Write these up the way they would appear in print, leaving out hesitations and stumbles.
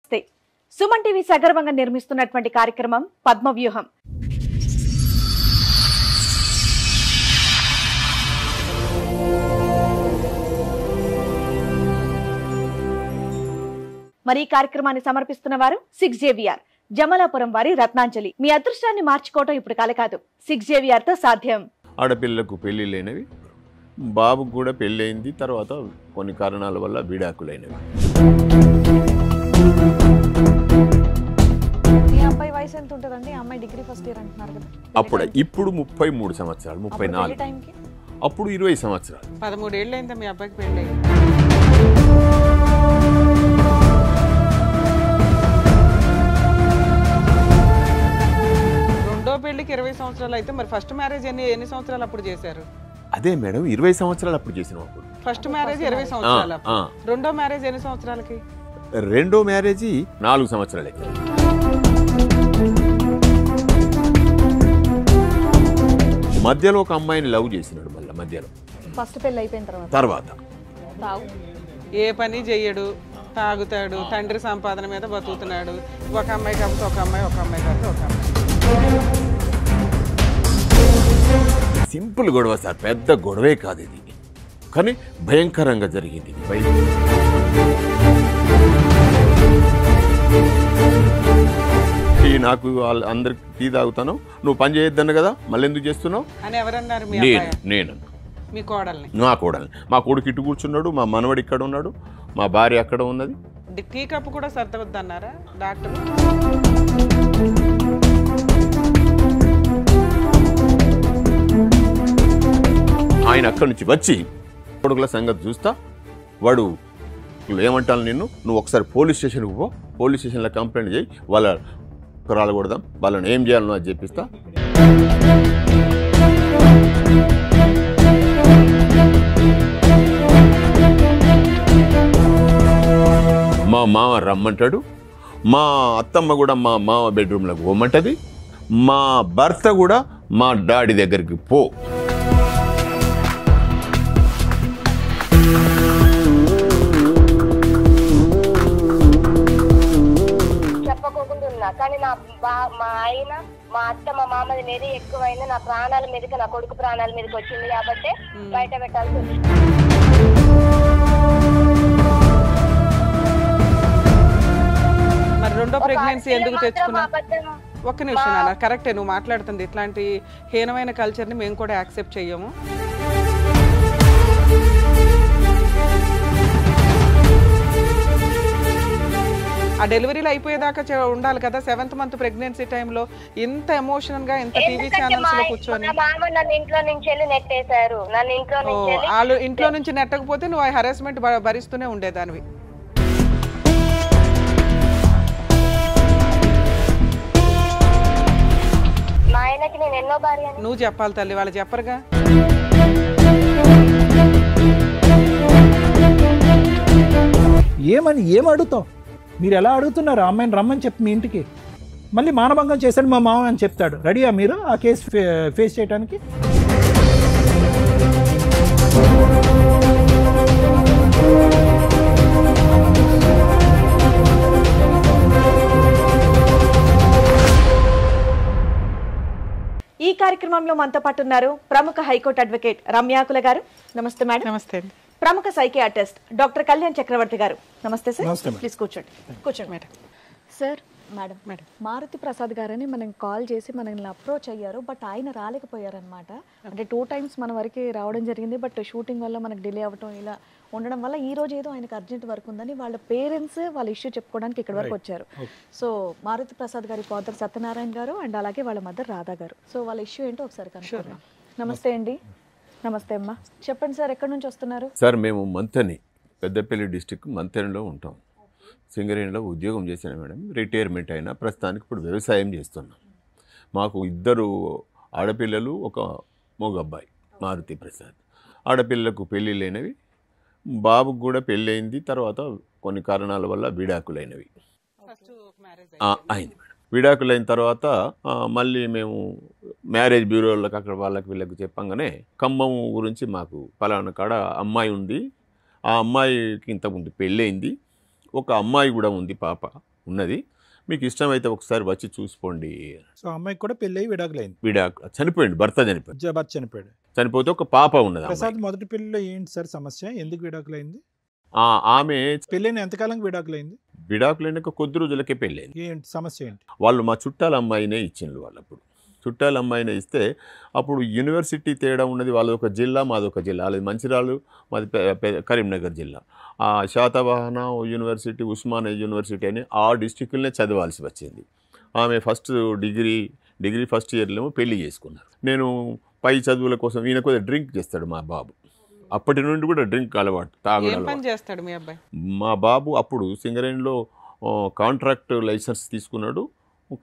నమస్తే. సుమన్ టీవీ సగర్వంగా నిర్మిస్తున్నటువంటి కార్యక్రమం పద్మవ్యూహం. మరి ఈ కార్యక్రమాన్ని సమర్పిస్తున్న వారు 6JVR జమలాపురం వారి రత్నాంజలి. మీ అదృష్టాన్ని మార్చుకోవటం ఇప్పుడు కల కాదు, 6JVR తో సాధ్యం. ఆడపిల్లకు పెళ్లి లేనివి, బాబుకు కూడా పెళ్ళి అయింది, తర్వాత కొన్ని కారణాల వల్ల విడాకులైనవి. మీ అబ్బాయి వయసు ఎంత ఉంటుందండి? అమ్మాయి డిగ్రీ ఫస్ట్ ఇయర్ అంటున్నారు కదా. ఇప్పుడు 33 సంవత్సరాలు, 34. అప్పుడు 20 సంవత్సరాలు. 13 ఏళ్ళు అయిందా మీ అబ్బాయికి పెళ్ళి? రెండో పెళ్లికి 20 సంవత్సరాలు అయితే మరి ఫస్ట్ మ్యారేజ్ ఎన్ని సంవత్సరాలు అప్పుడు చేశారు? అదే మేడం, 20 సంవత్సరాలు అప్పుడు చేసినాం. అప్పుడు ఫస్ట్ మ్యారేజ్ 20 సంవత్సరాలు, రెండో మ్యారేజ్ ఎన్ని సంవత్సరాలకి? రెండో మ్యారేజ్ 4 సంవత్సరాలకి. మధ్యలో ఒక అమ్మాయిని లవ్ చేసినాడు. మళ్ళీ మధ్యలో ఫస్ట్ పెళ్లి అయిపోయిన తర్వాత ఏ పని చెయ్యడు, తాగుతాడు, తండ్రి సంపాదన మీద బతుకుతున్నాడు. ఒక అమ్మాయి కాబట్టి ఒక అమ్మాయి, ఒక అమ్మాయి కాబట్టి ఒక అమ్మాయి. సింపుల్ గొడవ సార్, పెద్ద గొడవే కాదు ఇది, కానీ భయంకరంగా జరిగింది. నాకు అందరికి టీ తాగుతాను, నువ్వు పని చేయొద్దన్న కదా, మళ్ళీ ఎందుకు చేస్తున్నావు అని ఎవరన్నారు? నేను మీ కోడల్ని? నా కోడల్ని. మా కొడుకు ఇటు కూర్చున్నాడు, మా మనవడు ఇక్కడ ఉన్నాడు, మా భార్య అక్కడ ఉన్నది. టీ కప్పు కూడా సర్దవద్దన్నారా డాక్టర్? ఆయన అక్కడి నుంచి వచ్చి కొడుకుల సంగతి చూస్తా, వాడు ఏమంటాను నిన్ను, నువ్వు ఒకసారి పోలీస్ స్టేషన్కి పో, పోలీస్ స్టేషన్లో కంప్లైంట్ చేయి, వాళ్ళ కురాలు కొడదాం, వాళ్ళని ఏం చేయాలనో అది చెప్పిస్తా. మా మామ రమ్మంటాడు, మా అత్తమ్మ కూడా మా మామ బెడ్రూమ్లోకి పోమంటది, మా భర్త కూడా మా డాడీ దగ్గరికి పో. చెప్పకోకుండా కానీ మా ఆయన, మా అత్త, మా మామది మీద ఎక్కువైంది. నా ప్రాణాల మీదకి, నా కొడుకు ప్రాణాల మీదకి వచ్చింది కాబట్టి బయట పెట్టాల్సి వచ్చింది. మరి రెండో ప్రెగ్నెన్సీ ఎందుకు తెచ్చుకున్నా? ఒక్క నిమిషం నాన్న, కరెక్టే నువ్వు మాట్లాడుతుంది. ఇట్లాంటి హీనమైన కల్చర్ని మేము కూడా యాక్సెప్ట్ చెయ్యము. ఆ డెలివరీలు అయిపోయేదాకా ఉండాలి కదా. 7th మంత్ ప్రెగ్నెన్సీ టైంలో ఇంత ఎమోషనల్ గా ఇంత టీవీ ఛానల్స్ లో కూర్చొని వాళ్ళు ఇంట్లో నుంచి నెట్టకపోతే నువ్వు ఆ హెరాస్మెంట్ భరిస్తూనే ఉండేదానివి. నువ్వు చెప్పాలి తల్లి, వాళ్ళు చెప్పరుగా. ఏం అడుగుతావు? మీరు ఎలా అడుగుతున్నారు? అమ్మాయిని రమ్మని చెప్పి మీ ఇంటికి మళ్ళీ మానభంగం చేశాడు మా మామ అని చెప్తాడు. రెడీయా మీరు ఆ కేసు ఫేస్ చేయడానికి? ఈ కార్యక్రమంలో మనతో పాటు ఉన్నారు ప్రముఖ హైకోర్టు అడ్వకేట్ రమ్యాకుల గారు. నమస్తే మేడం. నమస్తే. ప్రముఖ సైకియాట్రిస్ట్ డాక్టర్ కళ్యాణ్ చక్రవర్తి గారు. నమస్తే సార్. ప్లీజ్ కూర్చోండి. కూర్చోండి madam. Sir, madam Maruti Prasad గారని మనం కాల్ చేసి మనల్ని అప్రోచ్ అయ్యారు, బట్ ఆయన రాలేకపోయారనమాట. అంటే 2 times మన వరకు రావడం జరిగింది, బట్ షూటింగ్ వల్ల మనకు డిలే అవ్వటం ఇలా ఉండడం వల్ల ఈ రోజు ఏదో ఆయనకు అర్జెంట్ వర్క్ ఉందని వాళ్ళ పేరెంట్స్ వాళ్ళ ఇష్యూ చెప్పుకోవడానికి ఇక్కడ వరకు వచ్చారు. సో మారుతి ప్రసాద్ గారి ఫాదర్ సత్యనారాయణ గారు అండ్ అలాగే వాళ్ళ మదర్ రాధా గారు. సో వాళ్ళ ఇష్యూ ఏంటో ఒకసారి కనుక్కుందాం. నమస్తే అండి. నమస్తే అమ్మా, చెప్పండి సార్, ఎక్కడి నుంచి వస్తున్నారు? సార్ మేము మంతని, పెద్దపల్లి డిస్టిక్ మంతనిలో ఉంటాం. సింగరేణిలో ఉద్యోగం చేశాను మేడం, రిటైర్మెంట్ అయినా ప్రస్తుతానికి ఇప్పుడు వ్యవసాయం చేస్తున్నాం. మాకు 2 ఆడపిల్లలు, ఒక మగ అబ్బాయి మారుతి ప్రసాద్. ఆడపిల్లకు పెళ్ళి లేనివి, బాబుకు కూడా పెళ్ళి అయింది, తర్వాత కొన్ని కారణాల వల్ల విడాకులైనవి అయింది మేడం. విడాకులైన తర్వాత మళ్ళీ మేము మ్యారేజ్ బ్యూరోలకు అక్కడ వాళ్ళకి వీళ్ళకి చెప్పంగానే ఖమ్మం గురించి మాకు పలానా కాడ అమ్మాయి ఉంది, ఆ అమ్మాయికి ఇంతకుముందు పెళ్ళయింది, ఒక అమ్మాయి కూడా ఉంది పాప, ఉన్నది, మీకు ఇష్టమైతే ఒకసారి వచ్చి చూసుకోండి. సో అమ్మాయికి కూడా పెళ్ళి అయ్యి విడాకులైంది. చనిపోయింది, భర్త చనిపోయింది. భర్త చనిపోయాడు. చనిపోతే ఒక పాప ఉన్నది. ప్రసాద్ మొదటి పెళ్లిలో ఏంటి సార్ సమస్య? ఎందుకు విడాకులైంది? ఆమె పెళ్ళైన ఎంతకాలం విడాకులైంది? విడాకులైన కొద్ది రోజులకే పెళ్ళైంది. ఏంటి సమస్య ఏంటి? వాళ్ళు మా చుట్టాల అమ్మాయినే ఇచ్చిండ్రు. వాళ్ళు అప్పుడు చుట్టాల అమ్మాయినే ఇస్తే అప్పుడు యూనివర్సిటీ తేడా ఉన్నది. వాళ్ళదొక జిల్లా, మాదొక జిల్లా. అది మంచిర్యాల, మాది కరీంనగర్ జిల్లా. ఆ శాతవాహన యూనివర్సిటీ, ఉస్మానియా యూనివర్సిటీ అని ఆ డిస్టిక్లనే చదవాల్సి వచ్చింది. ఆమె డిగ్రీ ఫస్ట్ ఇయర్లో పెళ్లి చేసుకున్నారు. నేను పై చదువుల కోసం ఈయన కొద్దిగా డ్రింక్ చేస్తాడు మా బాబు. అప్పటి నుండి కూడా డ్రింక్ అలవాటు, తాగడం చేస్తాడు మీ అబ్బాయి. మా బాబు అప్పుడు సింగరేణిలో కాంట్రాక్ట్ లైసెన్స్ తీసుకున్నాడు,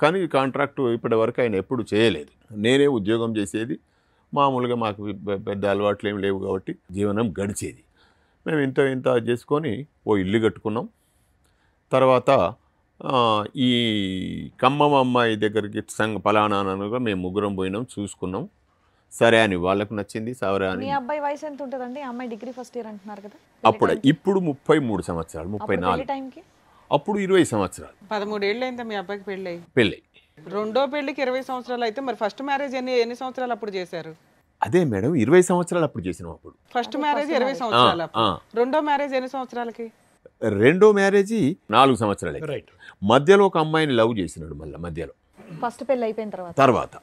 కానీ కాంట్రాక్ట్ ఇప్పటి వరకు ఆయన ఎప్పుడు చేయలేదు. నేనే ఉద్యోగం చేసేది. మామూలుగా మాకు పెద్ద అలవాట్లు ఏమి లేవు కాబట్టి జీవనం గడిచేది. మేము ఇంత చేసుకొని ఓ ఇల్లు కట్టుకున్నాం. తర్వాత ఈ ఖమ్మం అమ్మాయి దగ్గరికి పలానానగా మేము ముగ్గురం పోయినాం, చూసుకున్నాం. సరే అని వాళ్ళకు నచ్చింది. సరే అని. మీ అబ్బాయి వయసు ఎంత ఉంటుందండి? అమ్మాయి డిగ్రీ ఫస్ట్ ఇయర్ అంటున్నారు కదా. ఇప్పుడు 33 సంవత్సరాలు, 34. టైంకి అప్పుడు 20 సంవత్సరాలు. 13 ఏళ్ళు అయిందా మీ అబ్బాయికి పెళ్ళి? రెండో పెళ్లికి 20 సంవత్సరాలు అయితే మరి ఫస్ట్ మ్యారేజ్ ఎన్ని సంవత్సరాలు అప్పుడు చేశారు? అదే మేడం, 20 సంవత్సరాలు అప్పుడు చేసినాం. అప్పుడు ఫస్ట్ మ్యారేజ్ 20 సంవత్సరాలు. రెండో మ్యారేజ్ ఎన్ని సంవత్సరాలకి? రెండో మ్యారేజ్ 4 సంవత్సరాలు. రైట్. మధ్యలో ఒక అమ్మాయిని లవ్ చేసినాడు. మళ్ళీ మధ్యలో ఫస్ట్ పెళ్లి అయిపోయిన తర్వాత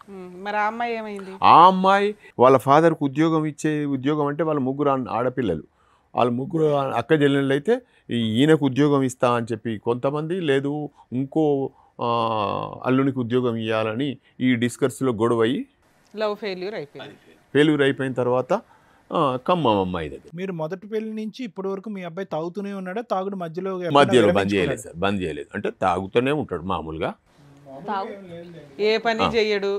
మరి ఆ అమ్మాయి ఏమైంది? ఆ అమ్మాయి వాళ్ళ ఫాదర్కి ఉద్యోగం అంటే వాళ్ళ ముగ్గురు ఆడపిల్లలు, వాళ్ళ ముగ్గురు అక్క చెల్లెళ్ళు అయితే ఈయనకు ఉద్యోగం ఇస్తా అని చెప్పి కొంతమంది, లేదు ఇంకో అల్లునికి ఉద్యోగం ఇవ్వాలని ఈ డిస్కస్లో గొడవ అయ్యి లవ్ ఫెయిల్యూర్ అయిపోయింది. అయిపోయిన తర్వాత ఖమ్మం అమ్మాయి దగ్గర. మీరు మొదటి పెళ్లి నుంచి ఇప్పటి వరకు మీ అబ్బాయి తాగుతూనే ఉన్నాడా? తాగుడు మధ్యలో బంద్ చేయలేదు సార్. బంద్ చేయలేదు అంటే తాగుతూనే ఉంటాడు మామూలుగా. ఏ పని చెయ్యడు,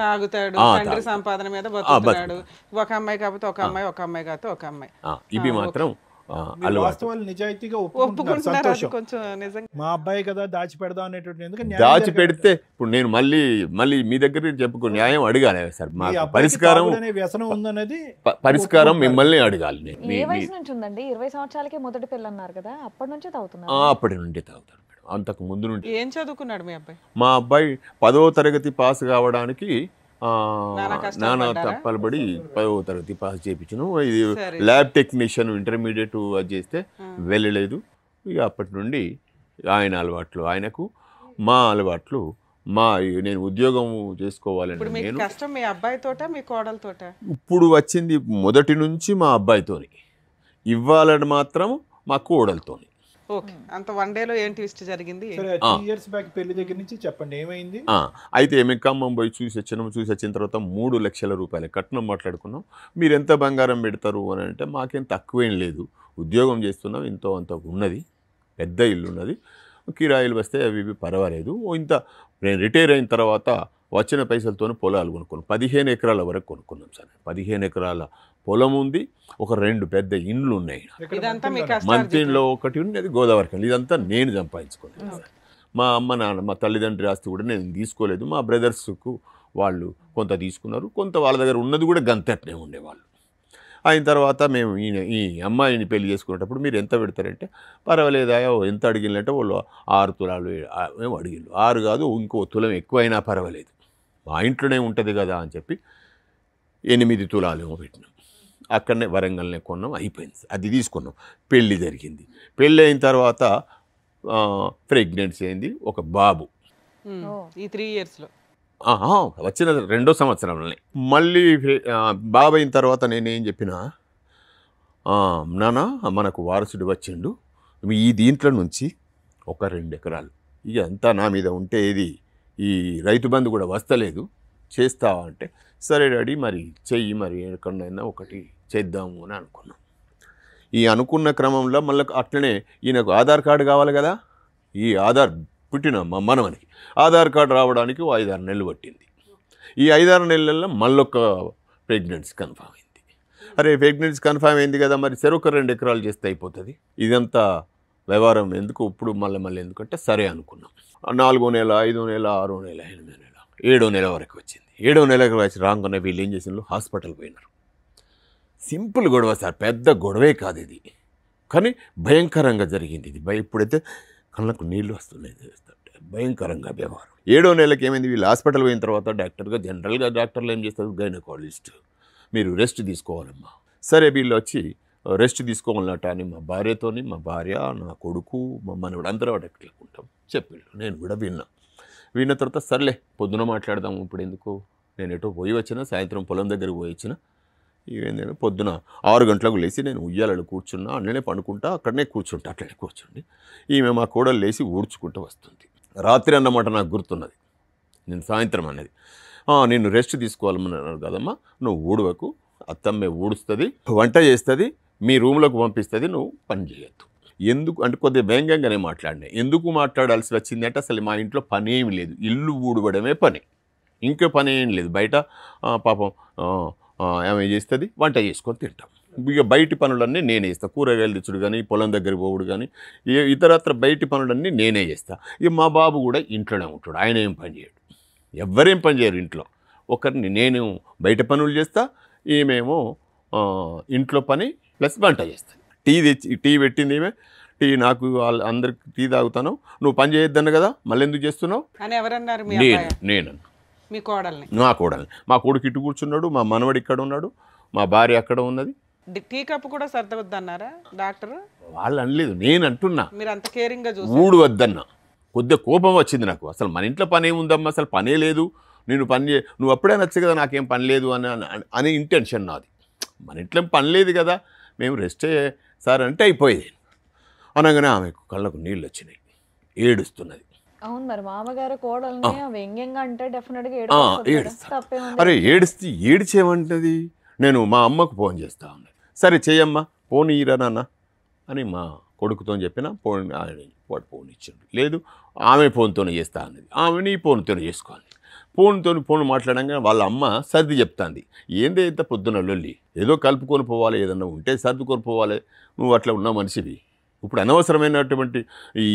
తాగుతాడు, తండ్రి సంపాదన మీద బతుకుతాడు. ఒక అమ్మాయి కాకపోతే ఒక అమ్మాయి, ఒక అమ్మాయి కాకపోతే ఒక అమ్మాయి. ఇవి మాత్రం వాస్తవాలు నిజాయితీగా ఒప్పుకుంటున్నారు. కొంచెం నిజంగా మా అబ్బాయి కదా దాచి పెడదాం అనేటువంటి దాచి పెడితే ఇప్పుడు నేను మళ్ళీ మీ దగ్గర చెప్పుకో న్యాయం అడగాలి సార్. మాకు వ్యసనం ఉందనేది పరిష్కారం మిమ్మల్ని అడగాలి. ఏ వయసు నుంచి ఉందండి? 20 సంవత్సరాలకే మొదటి పెళ్ళి అన్నారు కదా, అప్పటి నుంచే తాగుతున్నారు? అప్పటి నుండి తాగుతారు మేడం. అంతకు ముందు నుండి. ఏం చదువుకున్నాడు మీ అబ్బాయి? మా అబ్బాయి 10వ తరగతి పాస్ కావడానికి నానా తప్పలబడి 10వ తరగతి పాస్ చేయించను. ఇది ల్యాబ్ టెక్నీషియన్ ఇంటర్మీడియట్ అది చేస్తే వెళ్ళలేదు. ఇక అప్పటి నుండి ఆయన అలవాట్లు ఆయనకు, మా అలవాట్లు నేను ఉద్యోగం చేసుకోవాలని నేను. కష్టం మీ అబ్బాయితోట మీ కోడలతోట? ఇప్పుడు వచ్చింది మొదటి నుంచి మా అబ్బాయితోని, ఇవ్వాలని మాత్రం మా కోడలతోని. ఓకే, అంత వన్ డేలో ఏం ట్విస్ట్ జరిగింది? 3 years బ్యాక్ పెళ్లి దగ్గర నుంచి చెప్పండి ఏమైంది? అయితే మేము ఖమ్మం పోయి చూసి వచ్చిన తర్వాత 3 లక్షల రూపాయలు కట్నం మాట్లాడుకున్నాం. మీరు ఎంత బంగారం పెడతారు అని అంటే మాకేం తక్కువేం లేదు, ఉద్యోగం చేస్తున్నాం, ఇంతో అంత ఉన్నది, పెద్ద ఇల్లు ఉన్నది, కిరాయిలు వస్తే అవి పర్వాలేదు. ఇంత నేను రిటైర్ అయిన తర్వాత వచ్చిన పైసలతో పొలాలు కొనుక్కున్నాం. 15 ఎకరాల వరకు కొనుక్కున్నాం సార్. 15 ఎకరాల పొలం ఉంది, ఒక 2 పెద్ద ఇండ్లు ఉన్నాయి. మంత్రిలో ఒకటి ఉన్నది, గోదావరి. ఇదంతా నేను సంపాదించుకున్నాను సార్. మా అమ్మ నాన్న, మా తల్లిదండ్రి ఆస్తి కూడా నేను తీసుకోలేదు. మా బ్రదర్స్కు వాళ్ళు కొంత తీసుకున్నారు, కొంత వాళ్ళ దగ్గర ఉన్నది కూడా గంతట్నే ఉండేవాళ్ళు. అయిన తర్వాత మేము ఈ అమ్మాయిని పెళ్లి చేసుకునేటప్పుడు మీరు ఎంత పెడతారంటే, పర్వాలేదా ఎంత అడిగినంటే వాళ్ళు 6 తులాలు మేము అడిగిళ్ళు. 6 కాదు, ఇంకో తులం ఎక్కువైనా పర్వాలేదు, మా ఇంట్లోనే ఉంటుంది కదా అని చెప్పి 8 తులాలు ఏమో పెట్టినాం. అక్కడనే వరంగల్నే కొన్నాం, అయిపోయింది. అది తీసుకున్నాం. పెళ్ళి జరిగింది. పెళ్ళి అయిన తర్వాత ప్రెగ్నెన్సీ అయింది, ఒక బాబు. ఈ 3 yearsలో వచ్చిన 2వ సంవత్సరంలోనే మళ్ళీ బాబు అయిన తర్వాత నేనేం చెప్పినా, నాన్న మనకు వారసుడు వచ్చిండు, ఈ దీంట్లో నుంచి ఒక 2 ఎకరాలు ఇక అంతా నా మీద ఉంటే ఇది ఈ రైతు బంధు కూడా వస్తలేదు, చేస్తావా అంటే, సరే డాడీ మరి చెయ్యి, మరి ఎక్కడైనా ఒకటి చేద్దాము అని అనుకున్నాం. ఈ అనుకున్న క్రమంలో మళ్ళీ అట్లనే ఈయనకు ఆధార్ కార్డు కావాలి కదా, ఈ ఆధార్ పుట్టిన మా మనవనికి ఆధార్ కార్డు రావడానికి 5-6 నెలలు పట్టింది. ఈ 5-6 నెలల్లో మళ్ళొక ప్రెగ్నెన్సీ కన్ఫామ్ అయింది. అరే ప్రెగ్నెన్సీ కన్ఫామ్ అయింది కదా, మరి చెరొక 2 ఎకరాలు చేస్తే అయిపోతుంది, ఇదంతా వ్యవహారం ఎందుకు ఇప్పుడు మళ్ళీ ఎందుకంటే సరే అనుకున్నాం. 4వ నెల, 5వ నెల, 6వ నెల, 8వ నెల, 7వ నెల వరకు వచ్చింది. 7వ నెలకు వచ్చి రాగానే వీళ్ళు ఏం చేసినారు, హాస్పిటల్ పోయినారు. సింపుల్ గొడవ సార్, పెద్ద గొడవే కాదు ఇది, కానీ భయంకరంగా జరిగింది ఇది. ఇప్పుడైతే కళ్ళకు నీళ్ళు వస్తున్నాయి చేస్తుంటే భయంకరంగా వ్యవహారం. 7వ నెలకి ఏమైంది, వీళ్ళు హాస్పిటల్ పోయిన తర్వాత జనరల్గా డాక్టర్లు ఏం చేస్తారు, గైనకాలజిస్ట్ మీరు రెస్ట్ తీసుకోవాలమ్మా. సరే వీళ్ళు వచ్చి రెస్ట్ తీసుకోవాలన్నట అని మా భార్యతోని, మా భార్య, నా కొడుకు, మా మనవడు అందరూ అడగట్లేకుంటాం చెప్పిళ్ళు. నేను కూడా విన్న తర్వాత సర్లే పొద్దున మాట్లాడదాము, ఇప్పుడు ఎందుకు, నేను ఎటో పోయి వచ్చిన, సాయంత్రం పొలం దగ్గరికి పోయి వచ్చిన, ఇవేంటంటే పొద్దున 6 గంటలకు లేచి నేను ఉయ్యాలలో కూర్చున్నా, అన్ననే పండుకుంటా, అక్కడనే కూర్చుంటా, అట్లనే కూర్చోండి. ఈమె మా కోడలు లేచి ఊడ్చుకుంటూ వస్తుంది. రాత్రి అన్నమాట నాకు గుర్తున్నది, నేను సాయంత్రం అన్నది, నేను రెస్ట్ తీసుకోవాలన్నారు కదమ్మా, నువ్వు ఊడవకు, అత్తమ్మే ఊడుస్తుంది, వంట చేస్తుంది, మీ రూమ్లోకి పంపిస్తుంది, నువ్వు పని చేయొద్దు. ఎందుకు అంటే కొద్దిగా వ్యంగ్యంగానే మాట్లాడినాయి. ఎందుకు మాట్లాడాల్సి వచ్చింది అంటే అసలు మా ఇంట్లో పని ఏమి లేదు, ఇల్లు ఊడవడమే పని, ఇంకో పని ఏం లేదు. బయట పాపం ఏమేం చేస్తుంది, వంట చేసుకొని తింటాం. ఇక బయటి పనులన్నీ నేనే చేస్తాను, కూరగాయలు తెచ్చుడు కానీ, పొలం దగ్గరికి పోవుడు కానీ, ఇతరత్ర బయటి పనులన్నీ నేనే చేస్తాను. ఇక మా బాబు కూడా ఇంట్లోనే ఉంటాడు, ఆయన ఏం పని చేయడు, ఎవ్వరేం పని చేయరు ఇంట్లో. ఒకరిని నేను బయట పనులు చేస్తా, ఈమెమో ఇంట్లో పని ప్లస్ వంట చేస్తాను. టీ పెట్టింది ఈమె, టీ నాకు అందరికి టీ తాగుతాను, నువ్వు పని చేయొద్దన్న కదా, మళ్ళీ ఎందుకు చేస్తున్నావు అని ఎవరన్నారు? నేను మీ కోడల్ని? నా కోడల్ని. మా కొడుకు ఇటు కూర్చున్నాడు, మా మనవడు ఇక్కడ ఉన్నాడు, మా భార్య అక్కడ ఉన్నది. టీ కప్పు కూడా సర్దవద్దన్నారా డాక్టర్? వాళ్ళు అనలేదు, నేను అంటున్నా, మీరు అంత కేరింగ్గా ఊడు వద్దన్నా. కొద్దిగా కోపం వచ్చింది నాకు, అసలు మన ఇంట్లో పని ఏముందమ్మా, అసలు పనే లేదు, నేను నువ్వు అప్పుడే నచ్చు కదా, నాకేం పని లేదు అని ఇంటెన్షన్ నాది. మన ఇంట్లో పని లేదు కదా, మేము రెస్టే సార్ అంటే అయిపోయేది. అనగానే ఆమెకు కళ్ళకు నీళ్ళు వచ్చినాయి, ఏడుస్తున్నది. అవును, మరి మామగారు కోడల్ని వ్యంగ్యంగా అంటే డెఫినెట్గా ఏడుస్తా. అరే ఏడిచేమంటది, నేను మా అమ్మకు ఫోన్ చేస్తా ఉన్నది. సరే చేయమ్మా, ఫోన్ ఇయ్యరా నాన్న అని మా కొడుకుతో చెప్పిన, వాడు ఫోన్ ఇచ్చిండు. లేదు ఆమె ఫోన్తోనే చేస్తా అన్నది, ఆమె నీ ఫోన్తోనే చేసుకోవాలి. ఫోన్ మాట్లాడంగా వాళ్ళ అమ్మ సర్ది చెప్తాంది. ఏందే ఇంత పొద్దున లొల్లి, ఏదో కలుపుకొని పోవాలి, ఏదన్నా ఉంటే సర్దుకొని పోవాలి, నువ్వు అట్లా ఉన్న మనిషివి, ఇప్పుడు అనవసరమైనటువంటి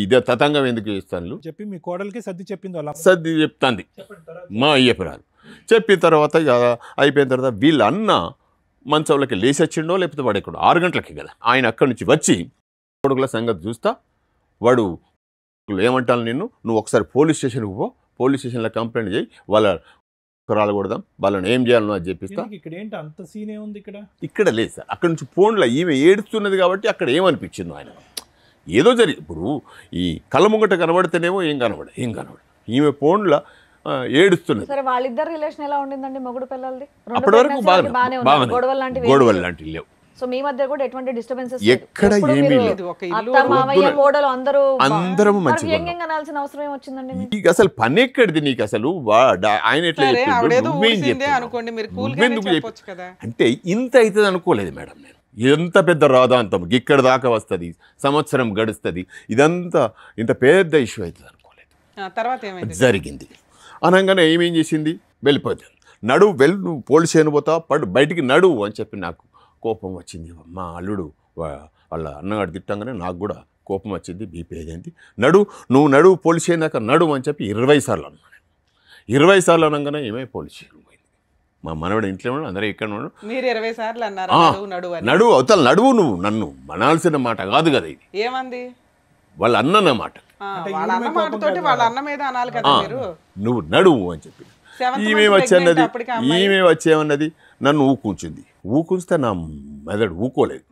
ఇదే తతంగం ఎందుకు చేస్తాను చెప్పి మీ కోడలికి సర్ది చెప్పింది, వాళ్ళ సర్ది చెప్తాంది మా అయ్యపురాలు. చెప్పిన తర్వాత ఇక అయిపోయిన తర్వాత వీళ్ళ అన్న మంచంలోకి లేచి వచ్చిండో లేకపోతే వాడు ఎక్కడో 6 గంటలకి కదా, ఆయన అక్కడి నుంచి వచ్చి కొడుకుల సంగతి చూస్తా, వాడు ఏమంటాను నువ్వు ఒకసారి పోలీస్ స్టేషన్కి పో, పోలీస్ స్టేషన్లో కంప్లైంట్ చేయి, వాళ్ళ రాలకూడదాం, వాళ్ళని ఏం చేయాలనో అది చెప్పిస్తా. ఇక్కడ ఏంటి అంత సీనే ఉంది, ఇక్కడ లేదు సార్. అక్కడ నుంచి ఫోన్లో ఈమె ఏడుస్తున్నది కాబట్టి అక్కడ ఏమనిపించిందో ఆయన ఏదో జరిగి, ఇప్పుడు ఈ కళ్ళ ముంగట కనబడితేనేమో ఏం కనబడదు, ఈమె ఫోన్లో ఏడుస్తున్నది. సరే, వాళ్ళిద్దరు రిలేషన్ ఎలా ఉండిందండి మొగుడు పిల్లలది? అప్పటి వరకు బాగా గొడవలు లాంటివి లేవు. సో మీ మధ్య కూడా ఎటువంటి డిస్టర్బెన్సెస్ ఎక్కడ ఏమీ లేదు, అత్త మామయ్య కోడలు అందరం మంచిగా వ్యంగ్యంగా అనాల్సిన అవసరం ఏమొచ్చిందండి? నీకు అసలు పని ఎక్కడిది, నీకు అసలు ఆయన ఎట్లా అంటే ఇంత అవుతుంది అనుకోలేదు మేడం. నేను ఎంత పెద్ద రాదాంతం ఇక్కడ దాకా వస్తుంది, సంవత్సరం గడుస్తుంది, ఇదంతా ఇంత పెద్ద ఇష్యూ అవుతుంది అనుకోలేదు. జరిగింది అనగానే ఏమేం చేసింది, వెళ్ళిపోతుంది. నువ్వు పోలీస్ స్టేషన్ పోతా, బయటికి నడువు అని చెప్పి నాకు కోపం వచ్చింది. మా అల్లుడు వాళ్ళ అన్నగాడు తిట్టంగానే నాకు కూడా కోపం వచ్చింది, బీపీ అయింది. నువ్వు పోలీస్ స్టేషన్ దాకా నడువు అని చెప్పి 20 సార్లు అన్నాను. 20 సార్లు అనగానే ఏమే పోలీస్ స్టేషన్ పోయింది. మా మనవడు ఇంట్లో ఉన్నాడు, అందరూ ఇక్కడ ఉన్నాడు. నడువు అవతల నడువు, నువ్వు నన్ను మనాల్సిన మాట కాదు కదా ఇది, ఏమంది వాళ్ళ అన్న మాట, నువ్వు నడువు అని చెప్పి. ఈమె వచ్చేమన్నది, నన్ను ఊకుంచితే నా మెదడు ఊకోలేదు.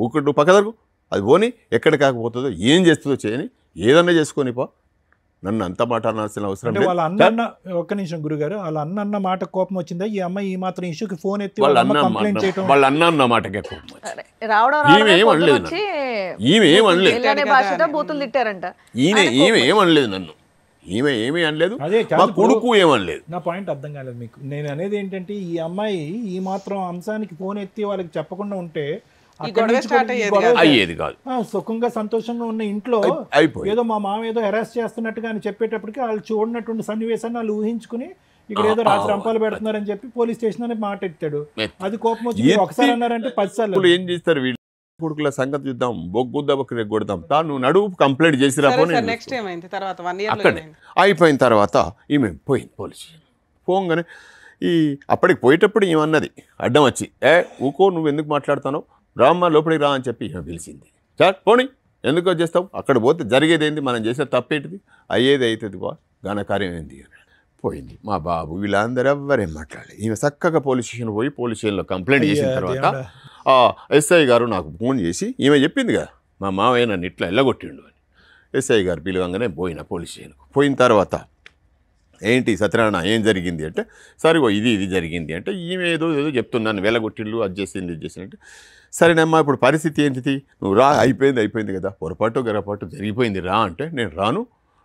ఊకుంటూ పక్కదరకు అది పోని, ఎక్కడ కాకపోతుందో ఏం చేస్తుందో చేయని, ఏదన్నా చేసుకొని పో, నన్ను అంత మాట అనాల్సిన అవసరం లేదు. వాళ్ళ అన్న, ఒక్క నిమిషం గురుగారు, వాళ్ళ అన్న మాట కోపం వచ్చిందా? ఈ అమ్మాయి ఈ మాత్రం ఇష్యూకి ఫోన్ ఎత్తి వాళ్ళ అన్న మాటకే కోపం వచ్చింది. ఈమె ఏమనలేదు నన్ను, ఈమె ఏమీ అనలేదు, మా కొడుకు ఏమనలేదు. నా పాయింట్ అర్థం కాలేదు మీకు. నేను అనేది ఏంటంటే, ఈ అమ్మాయి ఈ మాత్రం అంశానికి ఫోన్ ఎత్తి వాళ్ళకి చెప్పకుండా ఉంటే అయ్యేది కాదు. సుఖంగా సంతోషంగా ఉన్న ఇంట్లో ఏదో మా మామ ఏదో హెరాస్ చేస్తున్నట్టుగా అని చెప్పేటప్పటికి వాళ్ళు చూడనటువంటి సన్నివేశాన్ని వాళ్ళు ఊహించుకుని ఇక్కడ ఏదో రాత్రి రంపాలు పెడుతున్నారని చెప్పి పోలీస్ స్టేషన్ అని మాట ఎత్తాడు. అది కోపం వచ్చి ఒకసారి అన్నారంటే 10 సార్లు. ఏం చేస్తారు వీళ్ళు, కొడుకుల సంగతి చూద్దాం, బొగ్గుద్దబకి కొడతాం, తాను నడువు కంప్లైంట్ చేసి అక్కడే అయిపోయిన తర్వాత ఈమె పోయింది పోలీస్ స్టేషన్. పోగానే అప్పటికి పోయేటప్పుడు ఏమన్నది, అడ్డం వచ్చి, ఊకో, నువ్వు ఎందుకు మాట్లాడుతానో, రామ్మ లోపలికి రా అని చెప్పి ఈమె పిలిచింది. సార్ పోనీ, నేను పోయిన తర్వాత ఈమె ఎందుకు వచ్చేస్తావు, అక్కడ పోతే జరిగేది ఏంది, మనం చేసే తప్పేంటిది, అయ్యేది అవుతుంది బా, ఘనకార్యం ఏంది అని పోయింది. మా బాబు వీళ్ళందరూ ఎవ్వరేం మాట్లాడలేదు. ఈమె చక్కగా పోలీస్ స్టేషన్ పోయి పోలీస్ స్టేషన్లో కంప్లైంట్ చేసిన తర్వాత ఎస్ఐ గారు నాకు ఫోన్ చేసి ఈమె చెప్పింది కదా మా మావయ్య నన్ను ఇట్లా ఎల్లగొట్టిండు అని. ఎస్ఐ గారు పిలవంగానే పోయిన పోలీస్ స్టేషన్కు. పోయిన తర్వాత ఏంటి సత్యనారాయణ ఏం జరిగింది అంటే, సరిగో ఇది జరిగింది అంటే, ఈమె ఏదో చెప్తున్నాను వెళ్ళగొట్టిళ్ళు అది చేసింది ఇది చేసింది అంటే, సరేనమ్మా ఇప్పుడు పరిస్థితి ఏంటిది, నువ్వు రా, అయిపోయింది కదా, పొరపాటు గరపాటు జరిగిపోయింది రా అంటే, నేను రాను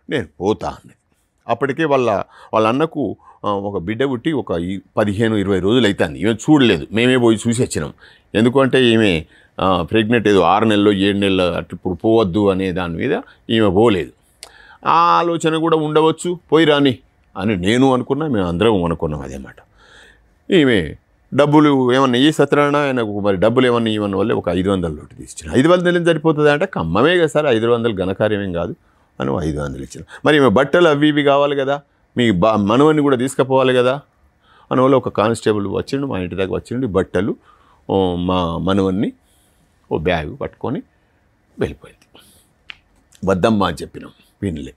నేను పోతా అన్నది. అప్పటికే వాళ్ళ అన్నకు ఒక బిడ్డ పుట్టి ఒక 15-20 రోజులు అవుతుంది. ఈమె చూడలేదు, మేమే పోయి చూసి వచ్చినాం. ఎందుకంటే ఈమె ప్రెగ్నెంట్ ఏదో 6 నెలలు 7 నెలలు అట్లా ఇప్పుడు పోవద్దు అనే దాని మీద ఈమె పోలేదు. ఆ ఆలోచన కూడా ఉండవచ్చు, పోయి రాని అని నేను అనుకున్నా, మేము అందరం అనుకున్నాం అదేమాట. ఈమె డబ్బులు ఏమన్నా ఈ సత్యనారాయణ ఆయనకు మరి డబ్బులు ఏమన్నా ఇవన్న వల్ల ఒక 500 నోటు తీసిన. 500 సరిపోతుంది అంటే, కమ్మమే కదా సార్ 500 ఘనకార్యమేం కాదు అని 500 ఇచ్చిన. మరి ఈమె బట్టలు అవి ఇవి కావాలి కదా, మీ మనవన్ని కూడా తీసుకుపోవాలి కదా అని వల్ల ఒక కానిస్టేబుల్ వచ్చిండు, మా ఇంటి దగ్గర వచ్చిండు, బట్టలు మా మనవన్ని ఓ బ్యాగ్ పట్టుకొని వెళ్ళిపోయింది. వద్దమ్మా అని చెప్పినాం, వినలే.